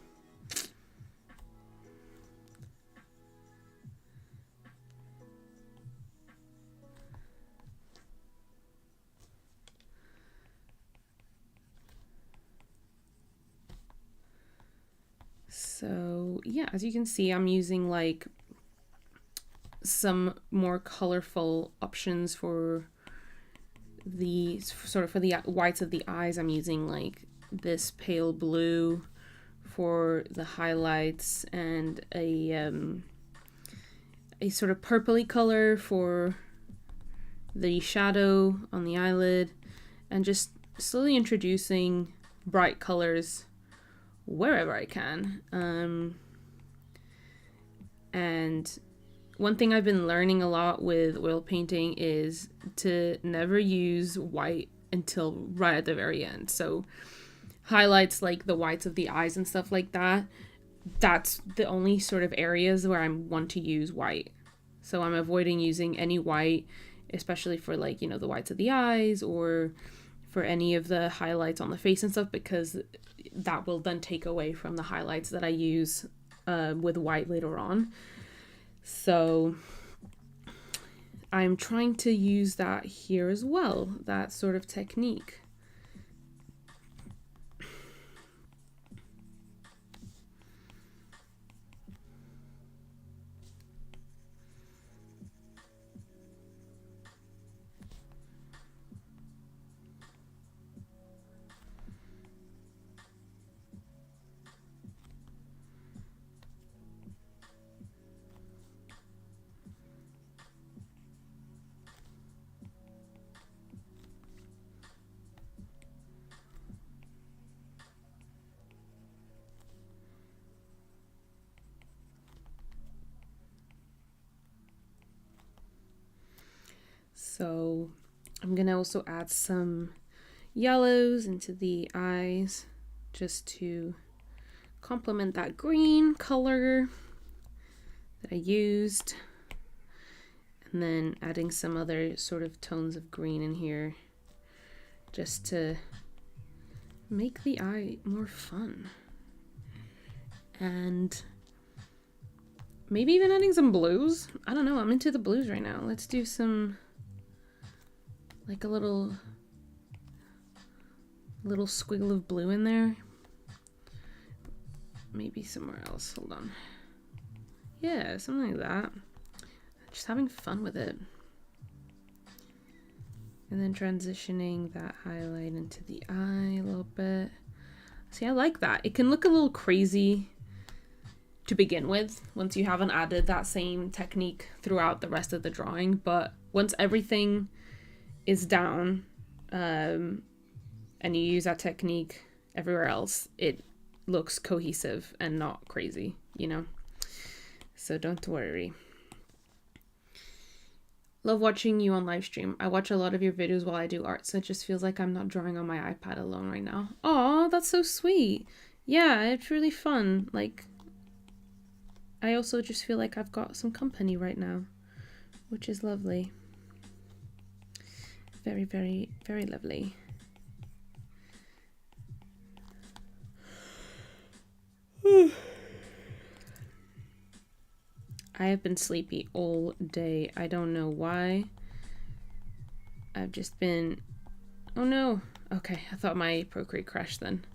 So, yeah, as you can see, I'm using, like, some more colorful options for the whites of the eyes. I'm using like this pale blue for the highlights, and a sort of purpley color for the shadow on the eyelid, and just slowly introducing bright colors wherever I can. And one thing I've been learning a lot with oil painting is to never use white until right at the very end. So highlights like the whites of the eyes and stuff like that, that's the only sort of areas where I want to use white. So I'm avoiding using any white, especially for like, you know, the whites of the eyes or for any of the highlights on the face and stuff, because that will then take away from the highlights that I use with white later on. So I'm trying to use that here as well, that sort of technique. So I'm gonna also add some yellows into the eyes just to complement that green color that I used, and then adding some other sort of tones of green in here just to make the eye more fun. And maybe even adding some blues. I don't know, I'm into the blues right now. Let's do some, like a little squiggle of blue in there. Maybe somewhere else, hold on. Yeah, something like that. Just having fun with it. And then transitioning that highlight into the eye a little bit. See, I like that. It can look a little crazy to begin with, once you haven't added that same technique throughout the rest of the drawing, but once everything is down, and you use that technique everywhere else, it looks cohesive and not crazy, you know? So don't worry. Love watching you on live stream. I watch a lot of your videos while I do art, so it just feels like I'm not drawing on my iPad alone right now. Aw, that's so sweet. Yeah, it's really fun. Like, I also just feel like I've got some company right now, which is lovely. Very, very, very lovely. I have been sleepy all day. I don't know why. I've just been... Oh no. Okay, I thought my Procreate crashed then.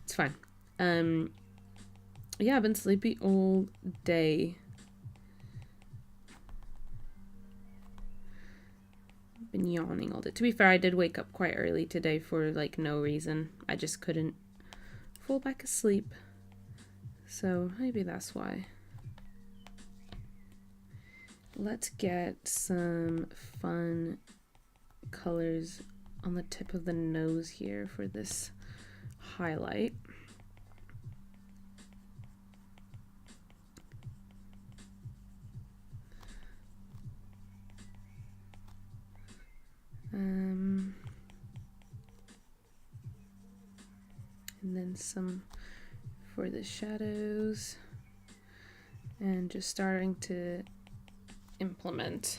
It's fine. Yeah, I've been sleepy all day. Been yawning all day. To be fair, I did wake up quite early today for like no reason. I just couldn't fall back asleep. So maybe that's why. Let's get some fun colors on the tip of the nose here for this highlight. And then some for the shadows, and just starting to implement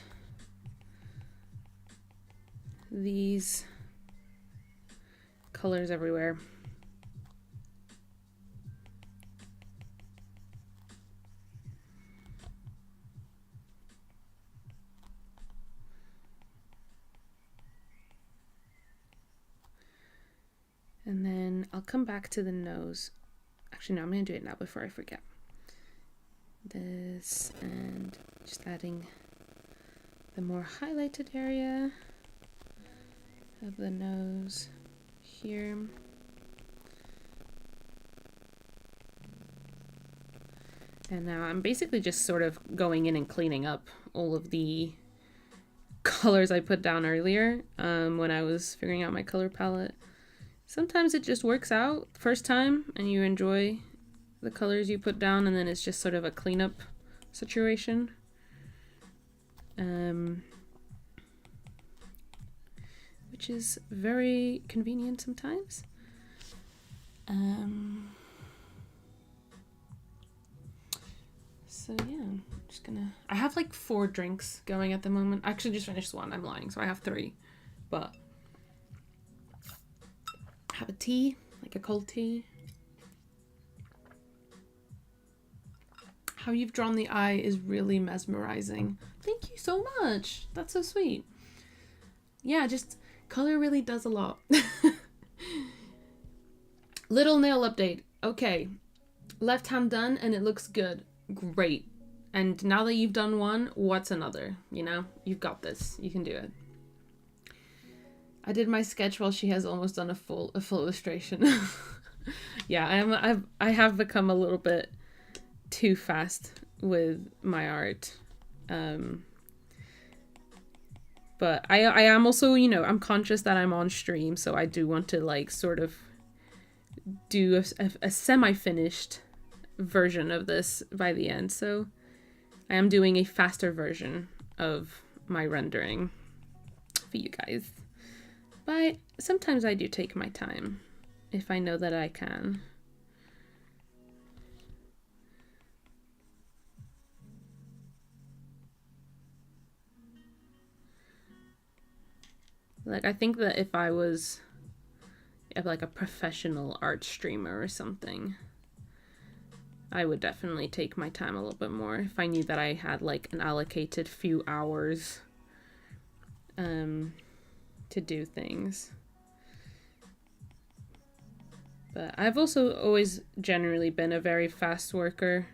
these colors everywhere. And then I'll come back to the nose. Actually, no, I'm going to do it now before I forget. This, and just adding the more highlighted area of the nose here. And now I'm basically just sort of going in and cleaning up all of the colors I put down earlier when I was figuring out my color palette. Sometimes it just works out first time and you enjoy the colors you put down, and then it's just sort of a cleanup situation. Which is very convenient sometimes. So yeah, I'm just gonna... I have like 4 drinks going at the moment. I actually just finished one, I'm lying, so I have 3. But I have a tea, like a cold tea. How you've drawn the eye is really mesmerizing. Thank you so much. That's so sweet. Yeah, just color really does a lot. Little nail update. Okay, left hand done and it looks good. Great. And now that you've done one, what's another? You know, you've got this. You can do it. I did my sketch while she has almost done a full illustration. Yeah, I have become a little bit too fast with my art. But I am also, you know, I'm conscious that I'm on stream, so I do want to like sort of do a semi-finished version of this by the end. So I am doing a faster version of my rendering for you guys. But sometimes I do take my time if I know that I can. Like, I think that if I was like a professional art streamer or something, I would definitely take my time a little bit more if I knew that I had like an allocated few hours to do things. But I've also always generally been a very fast worker,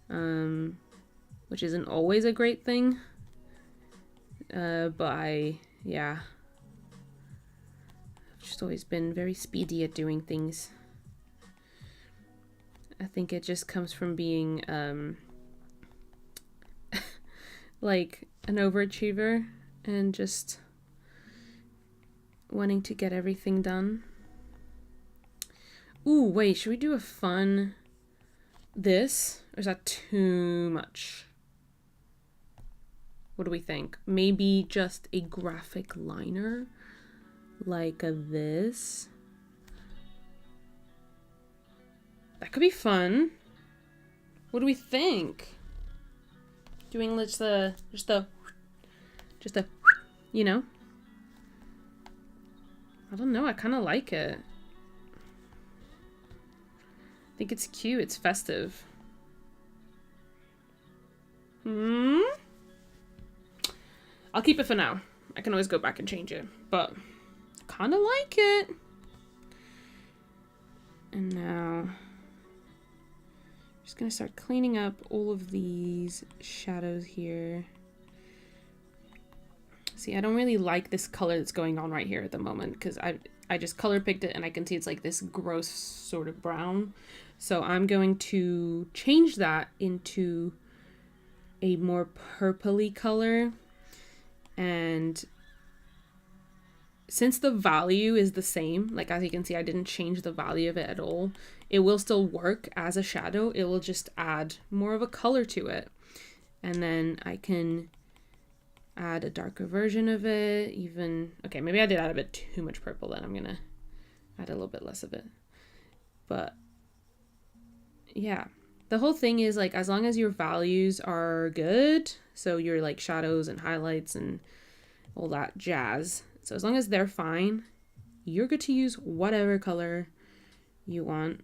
which isn't always a great thing. But I've just always been very speedy at doing things. I think it just comes from being like an overachiever and just wanting to get everything done. Ooh, wait, should we do a fun this? Or is that too much? What do we think? Maybe just a graphic liner like this. That could be fun. What do we think? Doing just the, you know? I don't know, I kind of like it. I think it's cute, it's festive. I'll keep it for now. I can always go back and change it, but kind of like it. And now I'm just gonna start cleaning up all of these shadows here. See, I don't really like this color that's going on right here at the moment because I just color picked it and I can see it's like this gross sort of brown. So I'm going to change that into a more purpley color. And since the value is the same, like as you can see, I didn't change the value of it at all. It will still work as a shadow. It will just add more of a color to it. And then I can add a darker version of it. Even, okay, maybe I did add a bit too much purple, then I'm gonna add a little bit less of it. But yeah, the whole thing is like, as long as your values are good, so your like shadows and highlights and all that jazz, so as long as they're fine, you're good to use whatever color you want.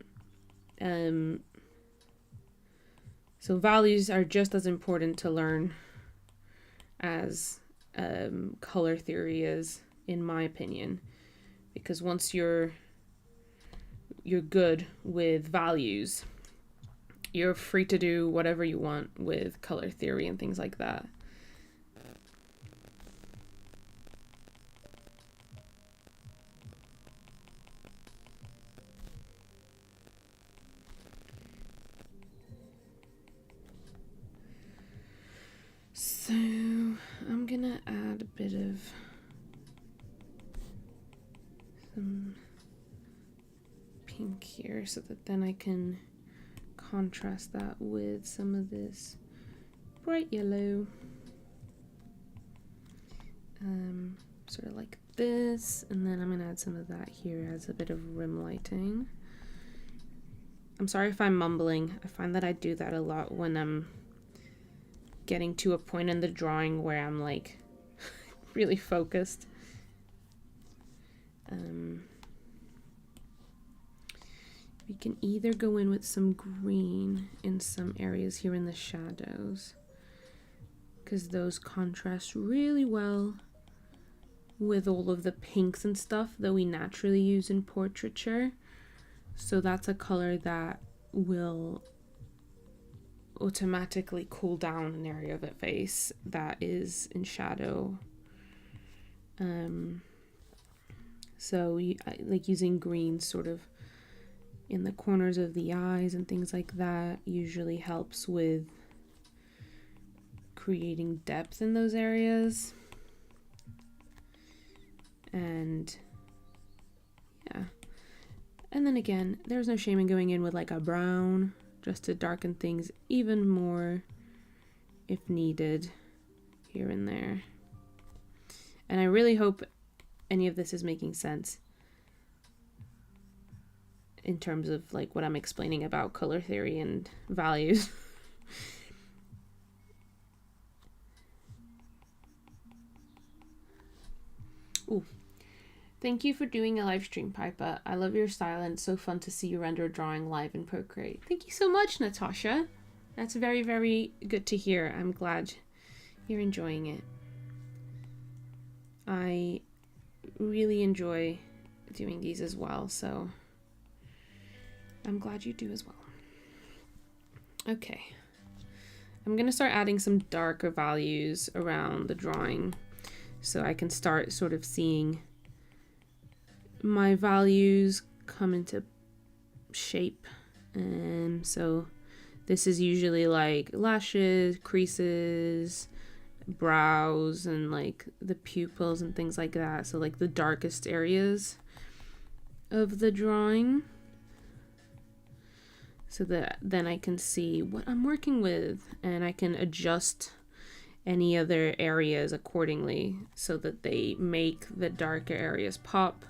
So values are just as important to learn as color theory is, in my opinion, because once you're good with values, you're free to do whatever you want with color theory and things like that. So I'm gonna add a bit of some pink here so that then I can contrast that with some of this bright yellow. Sort of like this, and then I'm gonna add some of that here as a bit of rim lighting. I'm sorry if I'm mumbling. I find that I do that a lot when I'm getting to a point in the drawing where I'm like really focused. We can either go in with some green in some areas here in the shadows, because those contrast really well with all of the pinks and stuff that we naturally use in portraiture. So that's a color that will automatically cool down an area of a face that is in shadow. So I like using green sort of in the corners of the eyes and things like that usually helps with creating depth in those areas. And yeah, and then again, there's no shame in going in with like a brown just to darken things even more if needed here and there. And I really hope any of this is making sense in terms of like what I'm explaining about color theory and values. Ooh. Thank you for doing a live stream, Piper. I love your style and it's so fun to see you render a drawing live in Procreate. Thank you so much, Natasha. That's very, very good to hear. I'm glad you're enjoying it. I really enjoy doing these as well, so I'm glad you do as well. Okay. I'm going to start adding some darker values around the drawing so I can start sort of seeing my values come into shape. And so this is usually like lashes, creases, brows, and like the pupils and things like that. So like the darkest areas of the drawing, so that then I can see what I'm working with and I can adjust any other areas accordingly so that they make the darker areas pop,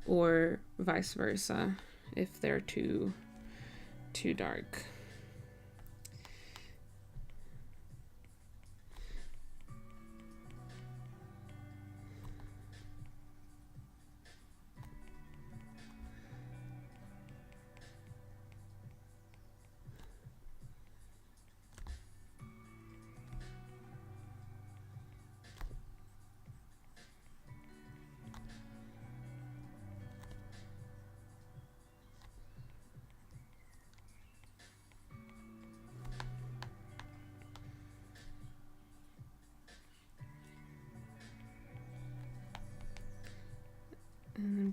or vice versa if they're too dark.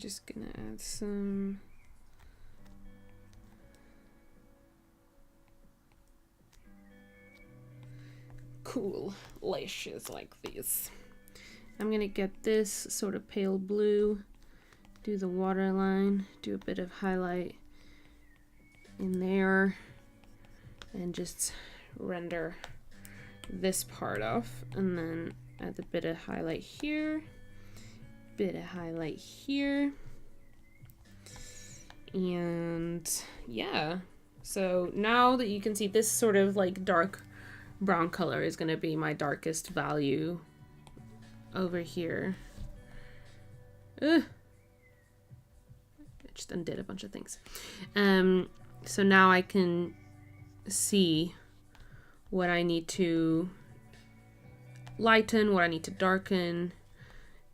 just gonna add some cool lashes like these. I'm gonna get this sort of pale blue, do the waterline, do a bit of highlight in there, and just render this part off, and then add a bit of highlight here, bit of highlight here, and yeah. So now that you can see, this sort of like dark brown color is going to be my darkest value over here. Ugh. I just undid a bunch of things. So now I can see what I need to lighten, what I need to darken,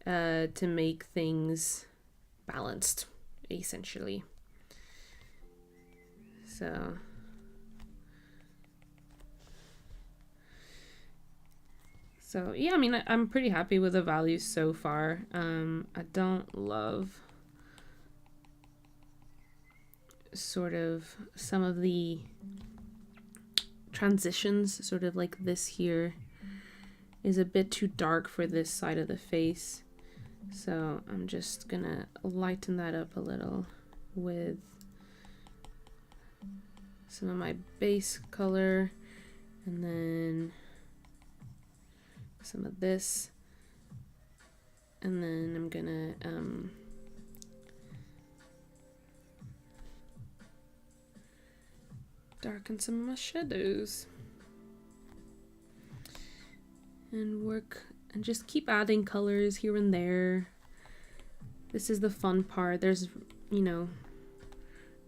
to make things balanced, essentially. So yeah, I mean, I'm pretty happy with the values so far. I don't love sort of some of the transitions, sort of like this here is a bit too dark for this side of the face. So I'm just gonna lighten that up a little with some of my base color, and then some of this, and then I'm gonna darken some of my shadows and work and just keep adding colors here and there. This is the fun part. There's, you know,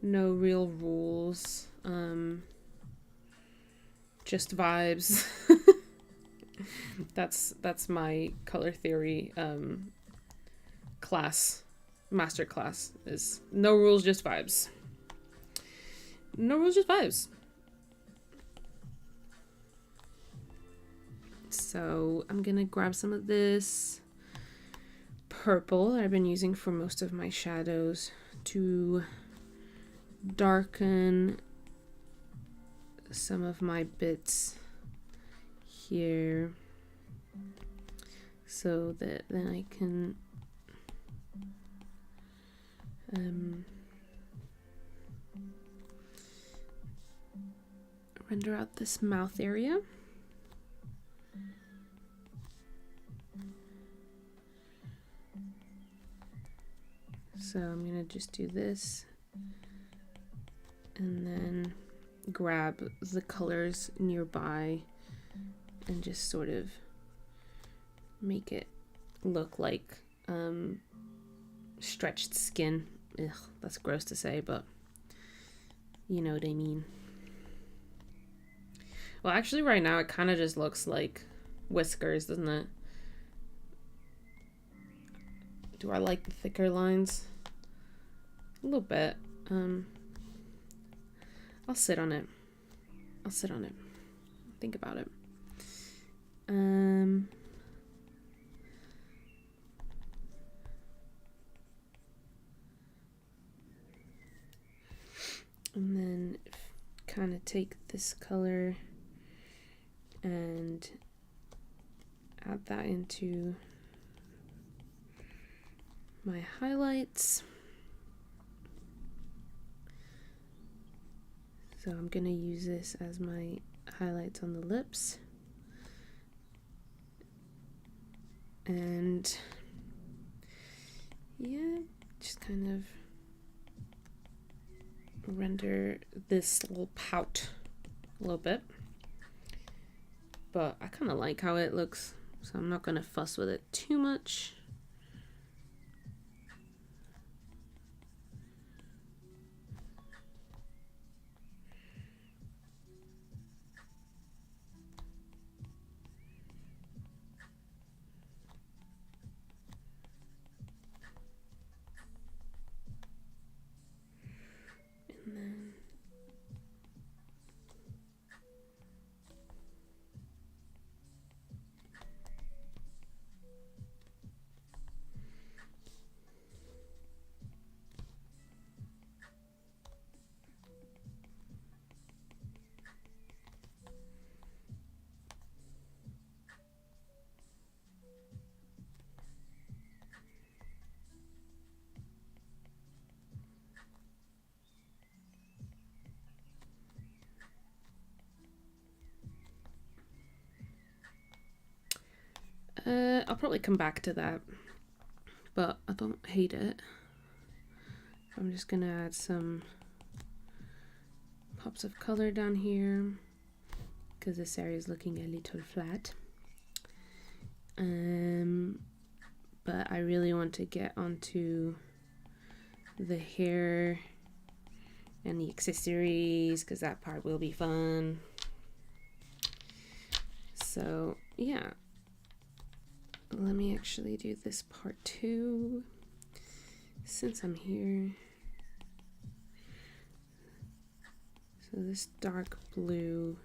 no real rules, just vibes. That's my color theory class, master class, is no rules, just vibes. No rules, just vibes. So I'm gonna grab some of this purple that I've been using for most of my shadows to darken some of my bits here, so that then I can render out this mouth area. So I'm gonna just do this and then grab the colors nearby and just sort of make it look like stretched skin. Ugh, that's gross to say, but you know what I mean. Well, actually right now it kind of just looks like whiskers, doesn't it? Do I like the thicker lines? A little bit. I'll sit on it. I'll sit on it. Think about it. And then kind of take this color and add that into my highlights. So I'm gonna use this as my highlights on the lips. And yeah, just kind of render this little pout a little bit. But I kind of like how it looks, so I'm not gonna fuss with it too much. I'll probably come back to that, but I don't hate it. I'm just gonna add some pops of color down here because this area is looking a little flat. But I really want to get onto the hair and the accessories because that part will be fun. So yeah, let me actually do this part too since I'm here. So this dark blue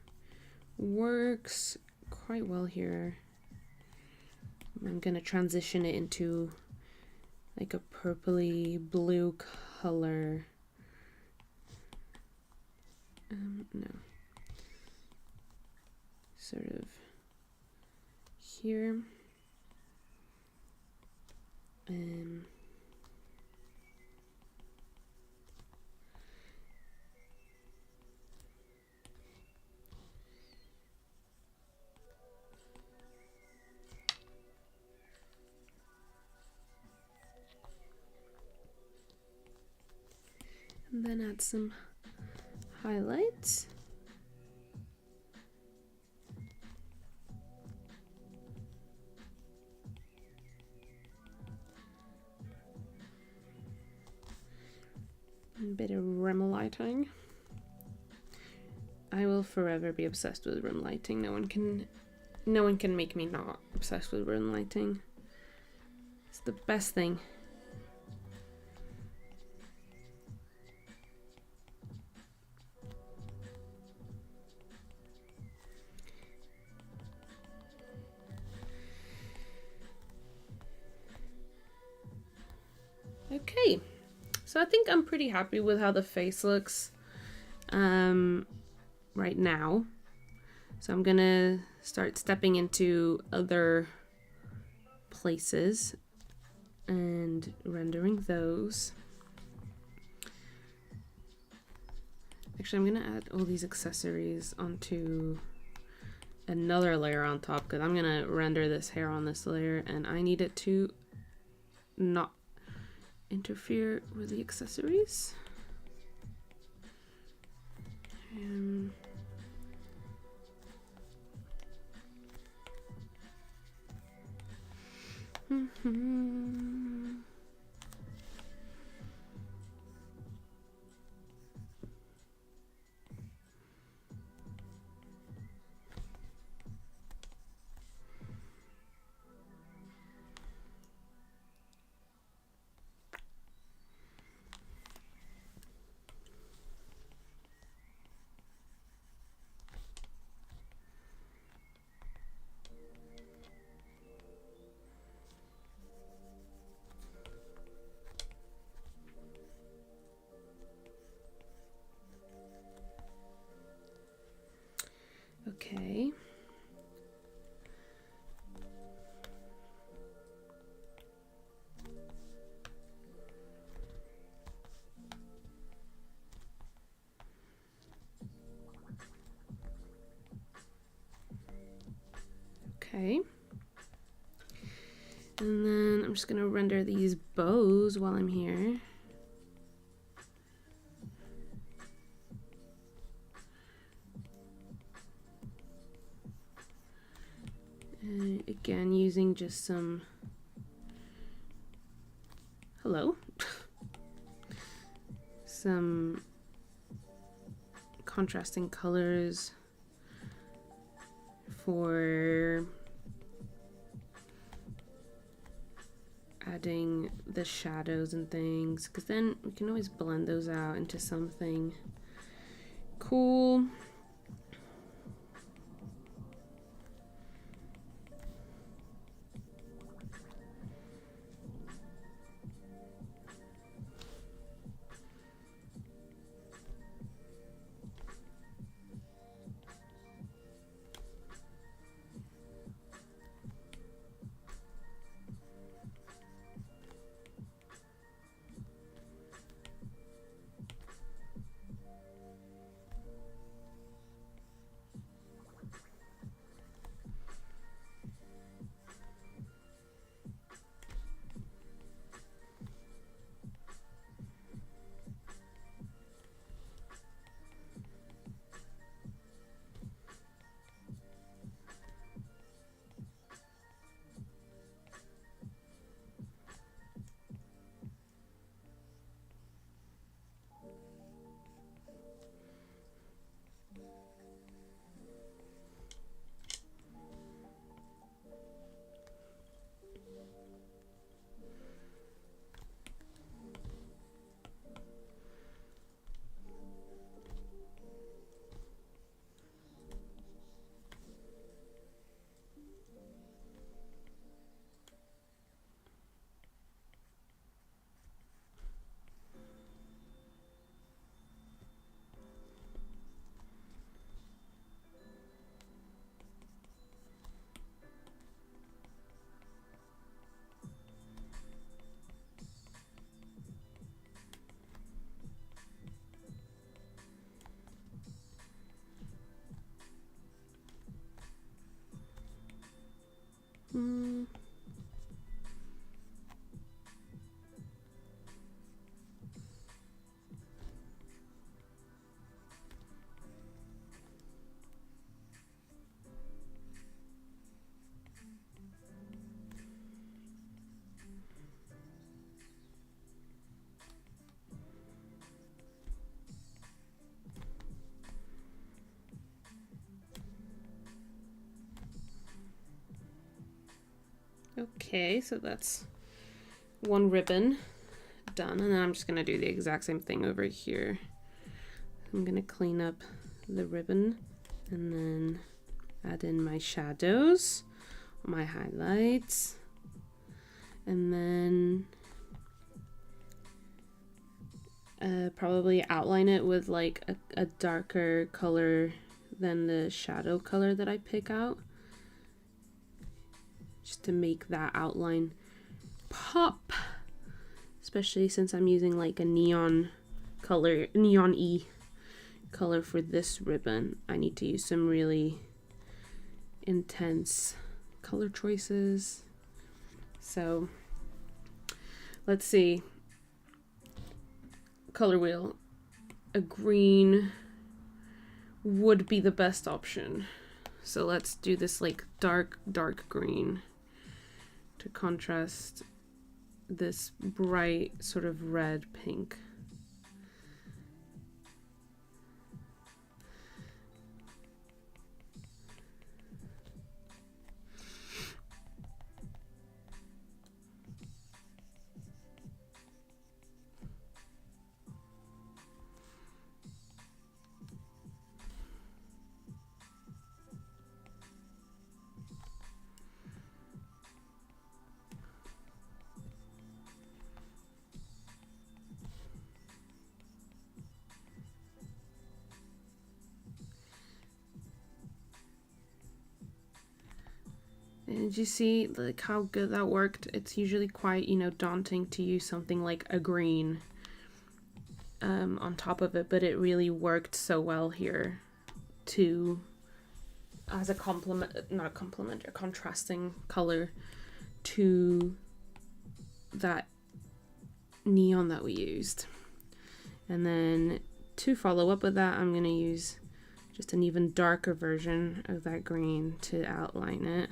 works quite well here. I'm gonna transition it into like a purpley blue color. No, sort of here. And then add some highlights. A bit of rim lighting. I will forever be obsessed with rim lighting. No one can make me not obsessed with rim lighting. It's the best thing. Okay, so I think I'm pretty happy with how the face looks right now. So I'm gonna start stepping into other places and rendering those. Actually, I'm gonna add all these accessories onto another layer on top because I'm gonna render this hair on this layer and I need it to not interfere with the accessories. Okay. Okay. And then I'm just gonna render these bows while I'm here. And again, using just some, some contrasting colors for adding the shadows and things, because then we can always blend those out into something cool. Okay, so that's one ribbon done, and then I'm just gonna do the exact same thing over here. I'm gonna clean up the ribbon and then add in my shadows, my highlights, and then probably outline it with like a darker color than the shadow color that I pick out, just to make that outline pop, especially since I'm using like a neon y color for this ribbon. I need to use some really intense color choices. So let's see, color wheel, a green would be the best option. So let's do this like dark green to contrast this bright sort of red pink. And you see like how good that worked? It's usually quite, you know, daunting to use something like a green on top of it, but it really worked so well here to as a contrasting color to that neon that we used. And then to follow up with that, I'm going to use just an even darker version of that green to outline it.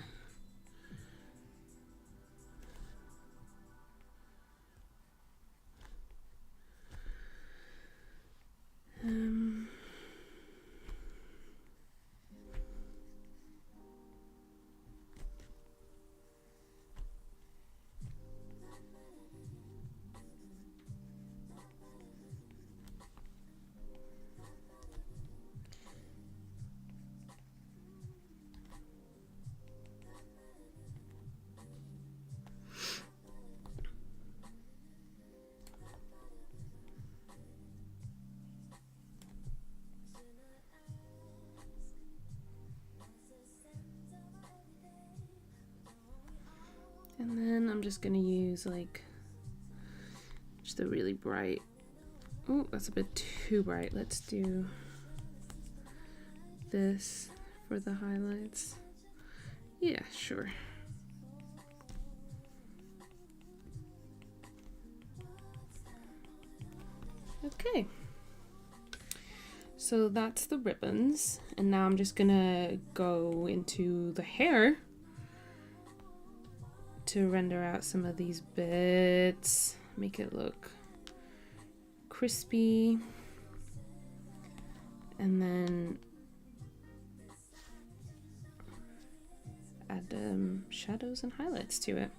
And then I'm just gonna use like just a really bright, oh, that's a bit too bright. Let's do this for the highlights. Yeah, sure. Okay. So that's the ribbons, and now I'm just gonna go into the hair to render out some of these bits, make it look crispy, and then add shadows and highlights to it.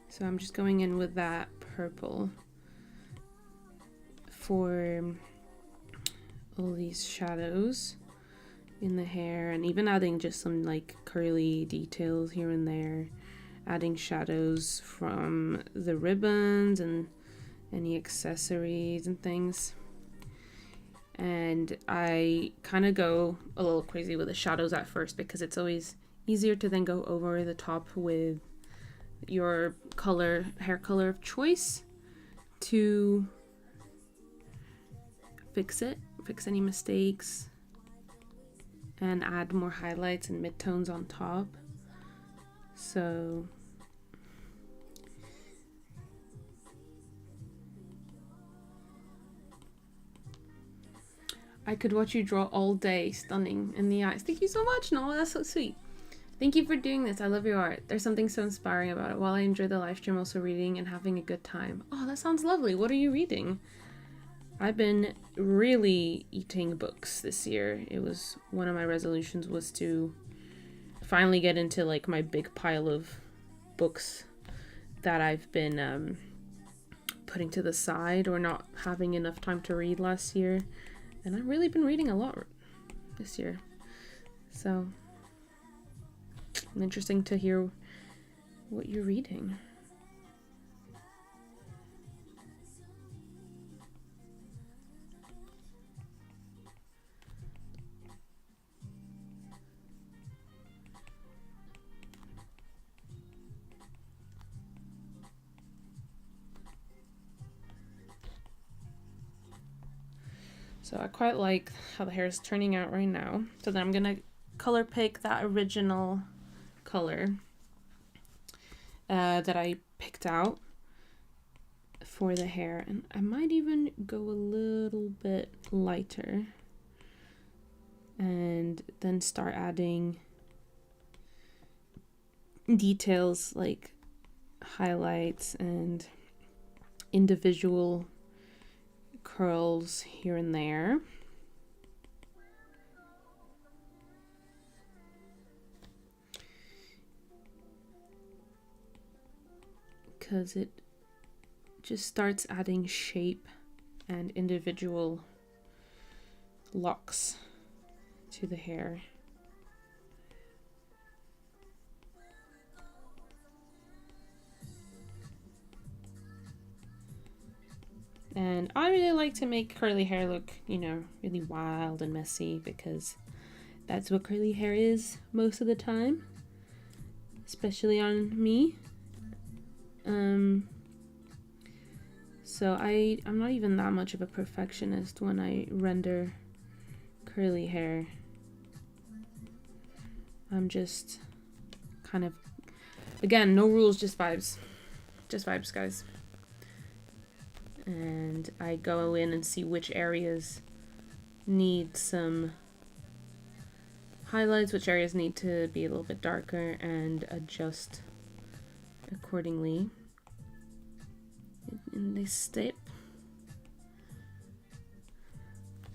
So I'm just going in with that purple for all these shadows in the hair, and even adding just some like curly details here and there, adding shadows from the ribbons and any accessories and things. And I kind of go a little crazy with the shadows at first because it's always easier to then go over the top with your hair color of choice to fix any mistakes and add more highlights and midtones on top. So I could watch you draw all day. Stunning in the eyes. Thank you so much. No, that's so sweet. Thank you for doing this. I love your art. There's something so inspiring about it. While I enjoy the live stream, also reading and having a good time. Oh, that sounds lovely. What are you reading? I've been really eating books this year. It was one of my resolutions was to finally get into like my big pile of books that I've been putting to the side or not having enough time to read last year. And I've really been reading a lot this year. So interesting to hear what you're reading. So I quite like how the hair is turning out right now. So then I'm gonna color pick that original color that I picked out for the hair, and I might even go a little bit lighter and then start adding details like highlights and individual curls here and there. Because it just starts adding shape and individual locks to the hair. And I really like to make curly hair look, you know, really wild and messy because that's what curly hair is most of the time, especially on me. So I'm not even that much of a perfectionist when I render curly hair. I'm just kind of, again, no rules, just vibes. Just vibes, guys. And I go in and see which areas need some highlights, which areas need to be a little bit darker, and adjust accordingly in this step.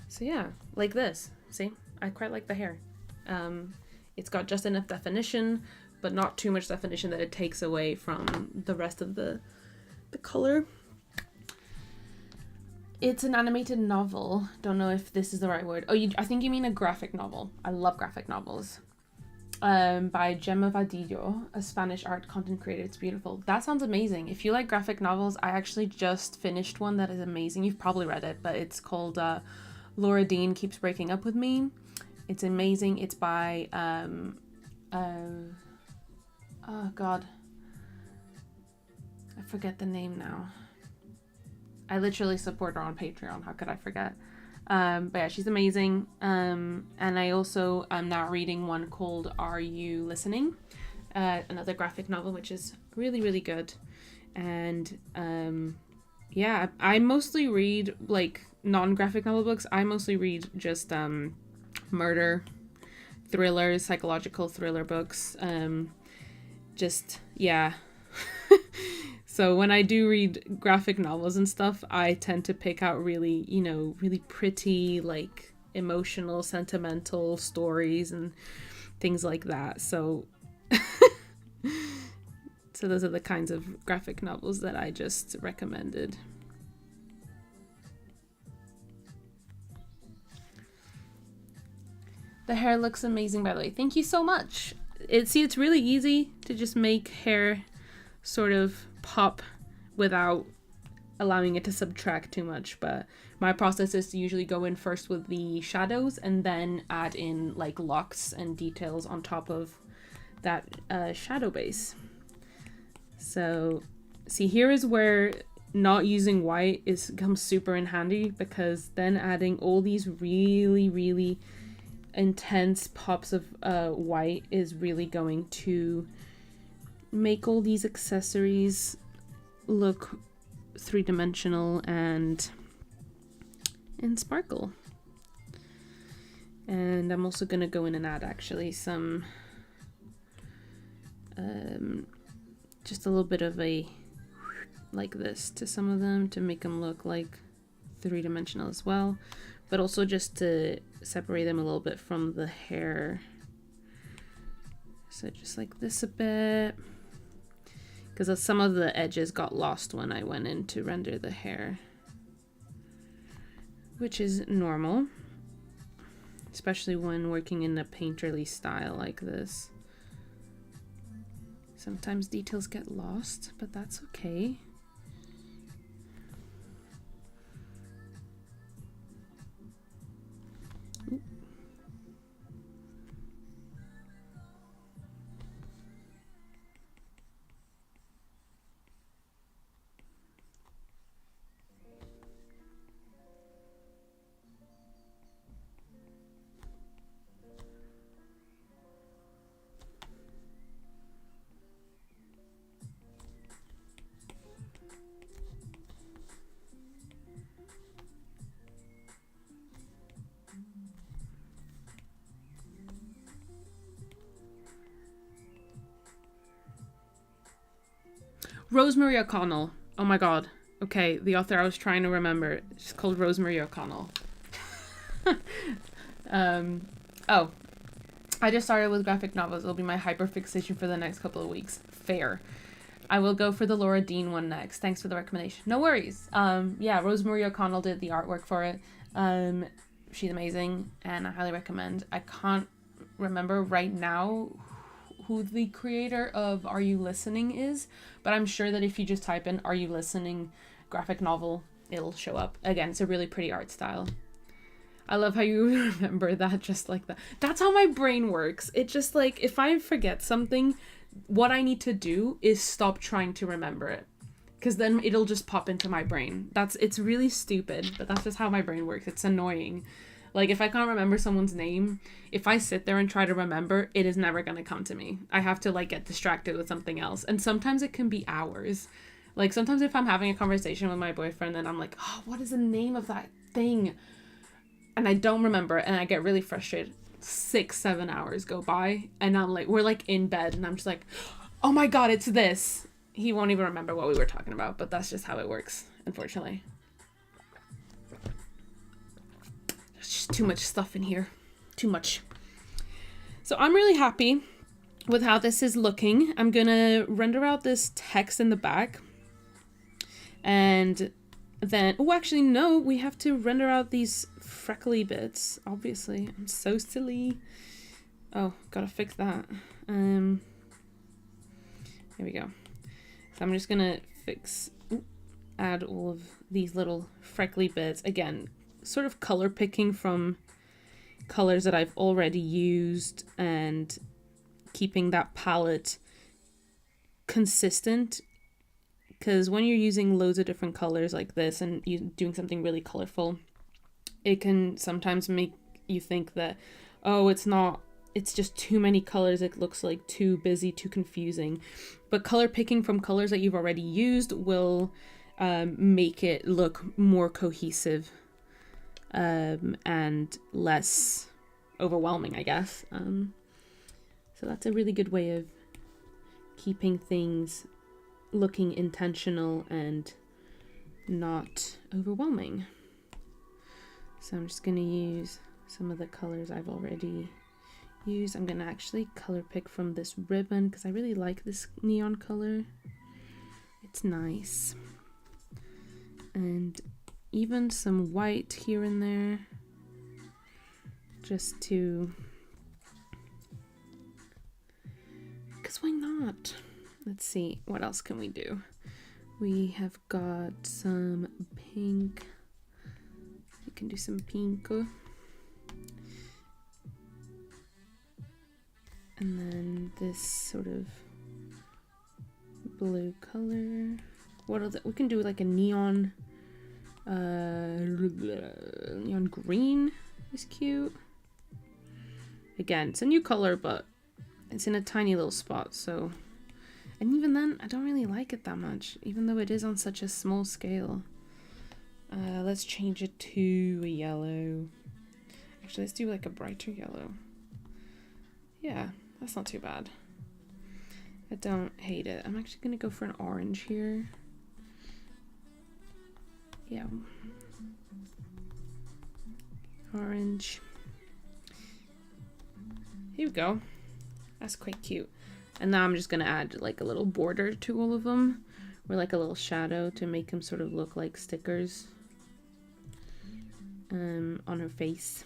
So yeah, like this. See, I quite like the hair. It's got just enough definition, but not too much definition that it takes away from the rest of the color. It's an animated novel. Don't know if this is the right word. Oh, I think you mean a graphic novel. I love graphic novels. By Gemma Vadillo, a Spanish art content creator. It's beautiful. That sounds amazing. If you like graphic novels, I actually just finished one that is amazing. You've probably read it, but it's called Laura Dean Keeps Breaking Up With Me. It's amazing. It's by oh god, I forget the name now. I literally support her on Patreon. How could I forget? But yeah, she's amazing. And I also am now reading one called Are You Listening? Another graphic novel, which is really, really good. And yeah, I mostly read like non-graphic novel books. I mostly read just murder, thrillers, psychological thriller books. Just, yeah. So when I do read graphic novels and stuff, I tend to pick out really, you know, really pretty, like emotional, sentimental stories and things like that. So, so those are the kinds of graphic novels that I just recommended. The hair looks amazing, by the way. Thank you so much. It's really easy to just make hair sort of pop without allowing it to subtract too much, but my process is to usually go in first with the shadows and then add in like locks and details on top of that shadow base. So see, here is where not using white comes super in handy, because then adding all these really, really intense pops of white is really going to make all these accessories look three-dimensional and sparkle. And I'm also going to go in and add actually some just a little bit of a like this to some of them to make them look like three-dimensional as well, but also just to separate them a little bit from the hair. So just like this a bit, because some of the edges got lost when I went in to render the hair, which is normal, especially when working in a painterly style like this. Sometimes details get lost, but that's okay. Rosemary O'Connell. Oh my god. Okay, the author I was trying to remember. She's called Rosemary O'Connell. Oh. I just started with graphic novels. It'll be my hyperfixation for the next couple of weeks. Fair. I will go for the Laura Dean one next. Thanks for the recommendation. No worries. Yeah, Rosemary O'Connell did the artwork for it. She's amazing, and I highly recommend. I can't remember right now who the creator of Are You Listening is, but I'm sure that if you just type in Are You Listening graphic novel, it'll show up. Again, it's a really pretty art style. I love how you remember that just like that. That's how my brain works. It just like, if I forget something, what I need to do is stop trying to remember it, because then it'll just pop into my brain. It's really stupid, but that's just how my brain works. It's annoying. Like, if I can't remember someone's name, if I sit there and try to remember, it is never going to come to me. I have to, like, get distracted with something else. And sometimes it can be hours. Like, sometimes if I'm having a conversation with my boyfriend, then I'm like, oh, what is the name of that thing? And I don't remember, and I get really frustrated. 6-7 hours go by, and I'm like, we're, like, in bed, and I'm just like, oh my god, it's this. He won't even remember what we were talking about, but that's just how it works, unfortunately. Just too much stuff in here. Too much. So I'm really happy with how this is looking. I'm gonna render out this text in the back. And then, oh, actually, no, we have to render out these freckly bits, obviously. I'm so silly. Oh, gotta fix that. There we go. So I'm just gonna add all of these little freckly bits. Again, sort of color picking from colors that I've already used and keeping that palette consistent, because when you're using loads of different colors like this and you doing something really colorful, it can sometimes make you think that, oh, it's just too many colors, it looks like too busy, too confusing. But color picking from colors that you've already used will make it look more cohesive and less overwhelming, I guess. So that's a really good way of keeping things looking intentional and not overwhelming. So I'm just going to use some of the colors I've already used. I'm going to actually color pick from this ribbon because I really like this neon color. It's nice. And even some white here and there, just to, because why not? Let's see, what else can we do? We have got some pink. We can do some pink. And then this sort of blue color. What else? We can do like a neon neon green is cute. Again, it's a new color, but it's in a tiny little spot, so, and even then I don't really like it that much, even though it is on such a small scale. Let's change it to a yellow. Actually, let's do like a brighter yellow. Yeah, that's not too bad. I don't hate it. I'm actually gonna go for an orange here. Yeah. Orange. Here we go. That's quite cute. And now I'm just gonna add like a little border to all of them, or like a little shadow to make them sort of look like stickers on her face.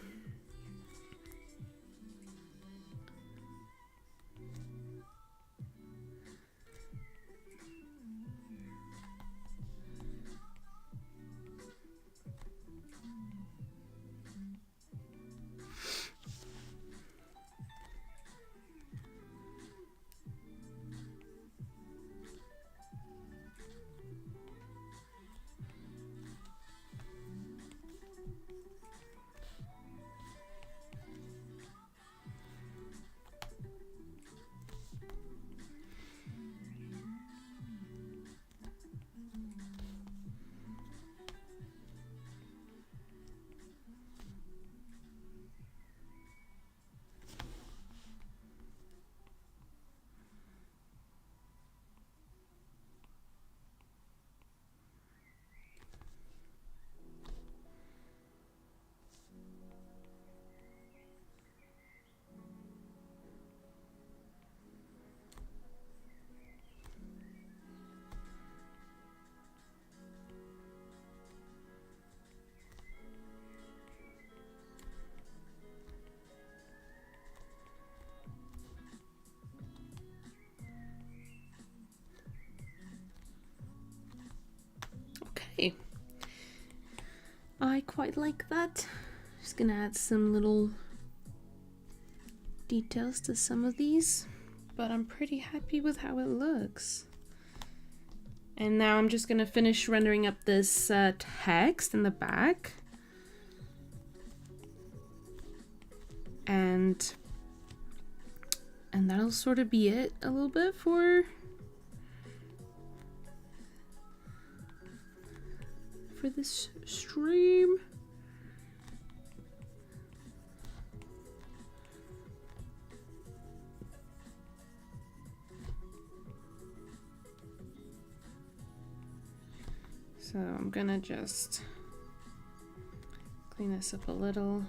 Okay. I quite like that. Just gonna add some little details to some of these, but I'm pretty happy with how it looks. And now I'm just gonna finish rendering up this text in the back. And that'll sort of be it a little bit for this stream. So I'm gonna just clean this up a little.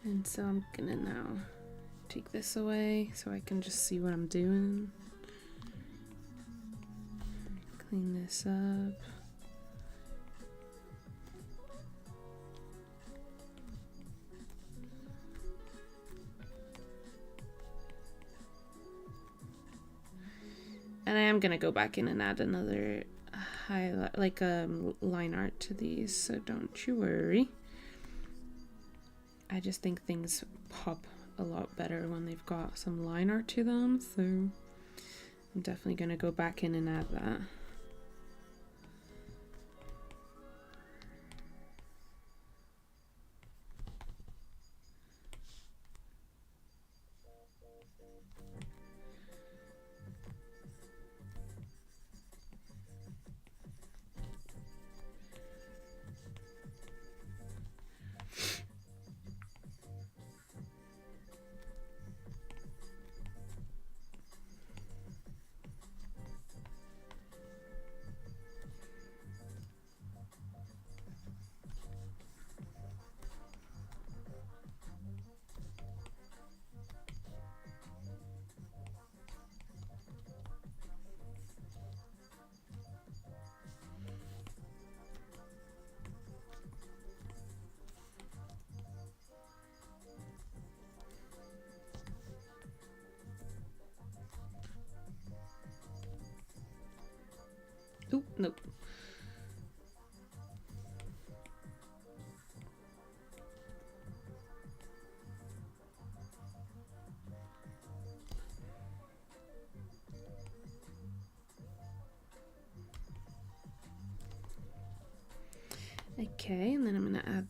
And so I'm gonna now take this away so I can just see what I'm doing. Clean this up. And I am gonna go back in and add another highlight, like line art to these, so don't you worry. I just think things pop a lot better when they've got some line art to them, so I'm definitely going to go back in and add that.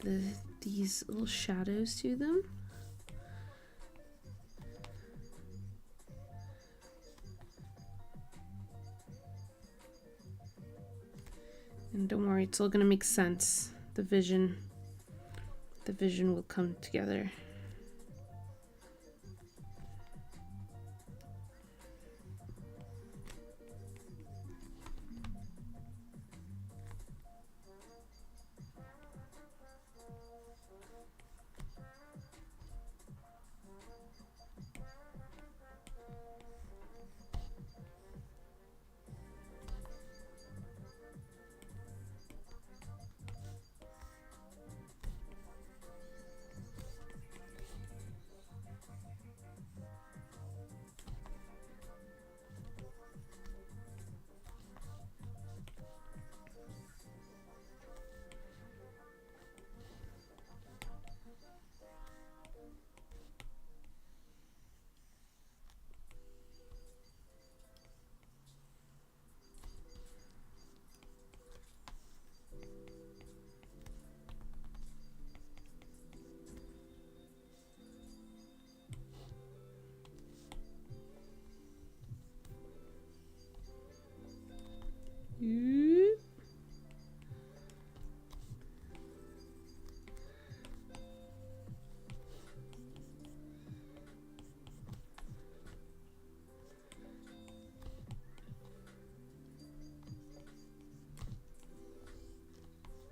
add these little shadows to them. And don't worry, it's all gonna make sense. The vision will come together.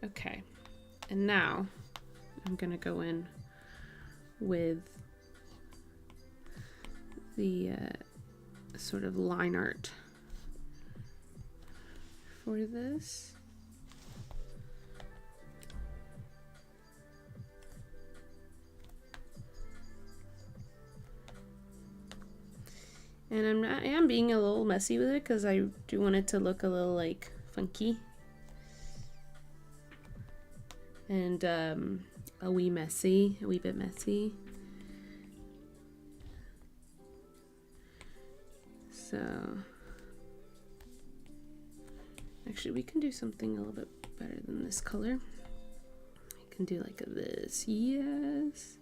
Okay, and now I'm gonna go in with the sort of line art for this. And I am being a little messy with it because I do want it to look a little like funky. And a wee bit messy. So actually we can do something a little bit better than this color. I can do like this, yes.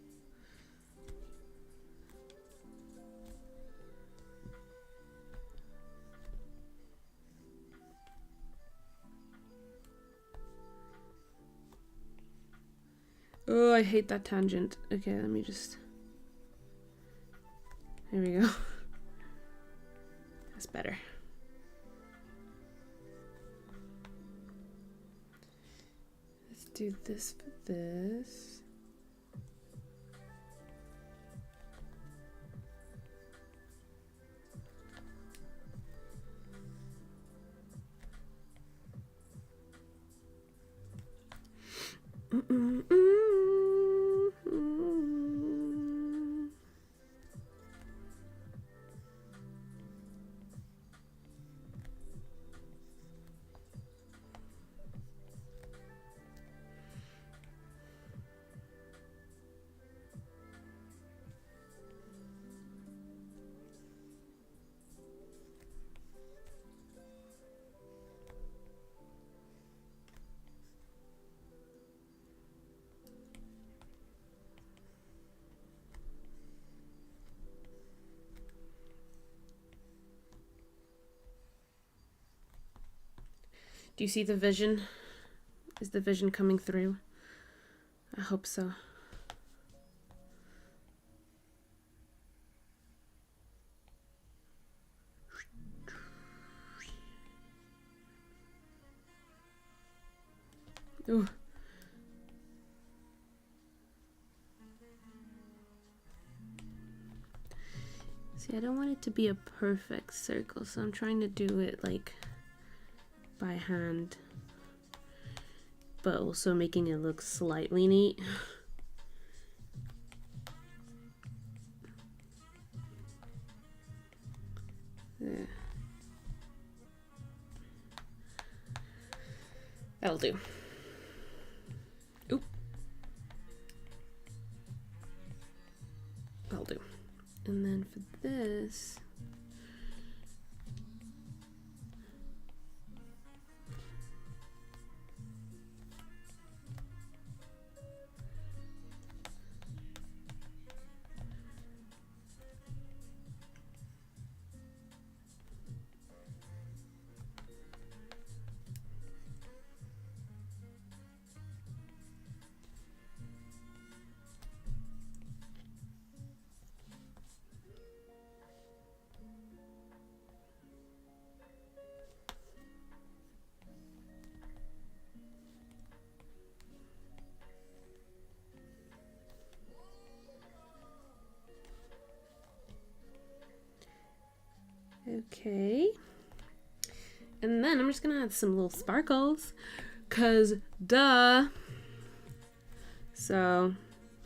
Oh, I hate that tangent. Okay, let me just... There we go. That's better. Let's do this for this. Do you see the vision? Is the vision coming through? I hope so. Ooh. See, I don't want it to be a perfect circle, so I'm trying to do it like by hand, but also making it look slightly neat. There. That'll do. Oop. That'll do. And then for this, Okay. And then I'm just gonna add some little sparkles, cause duh. So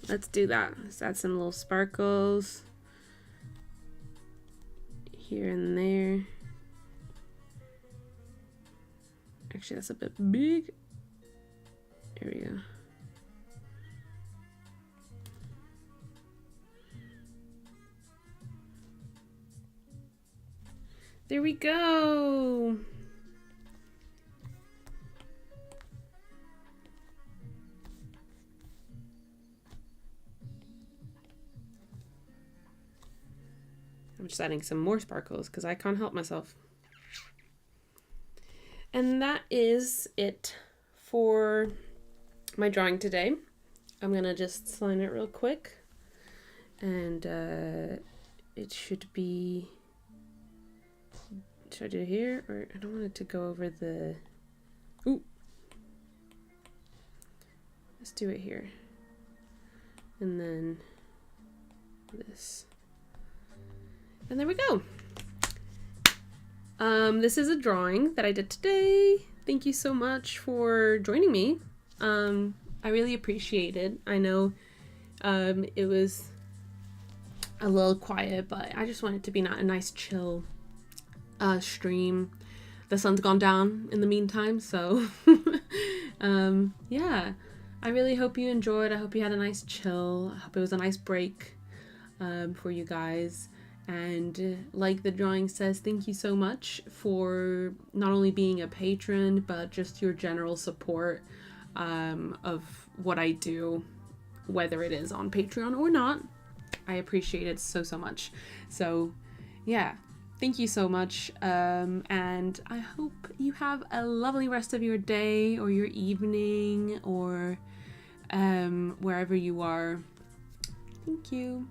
let's do that. Let's add some little sparkles here and there. Actually, that's a bit big. There we go. There we go. I'm just adding some more sparkles because I can't help myself. And that is it for my drawing today. I'm gonna just sign it real quick, and it should be. Should I do it here, or I don't want it to go over the. Ooh. Let's do it here, and then this, and there we go. This is a drawing that I did today. Thank you so much for joining me. I really appreciate it. I know it was a little quiet, but I just want it to be a nice chill stream. The sun's gone down in the meantime, so yeah. I really hope you enjoyed. I hope you had a nice chill. I hope it was a nice break for you guys. And like the drawing says, thank you so much for not only being a patron, but just your general support of what I do, whether it is on Patreon or not. I appreciate it so much. So yeah, thank you so much. And I hope you have a lovely rest of your day or your evening or wherever you are. Thank you.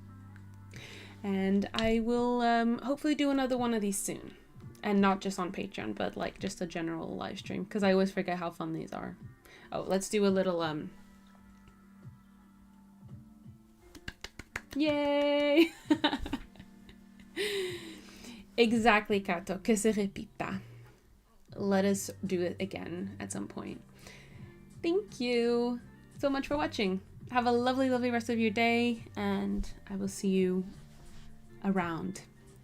And I will hopefully do another one of these soon. And not just on Patreon, but like just a general live stream. Because I always forget how fun these are. Oh, let's do a little... Yay! Exactly, Kato. Que se repita. Let us do it again at some point. Thank you so much for watching. Have a lovely, lovely rest of your day. And I will see you around.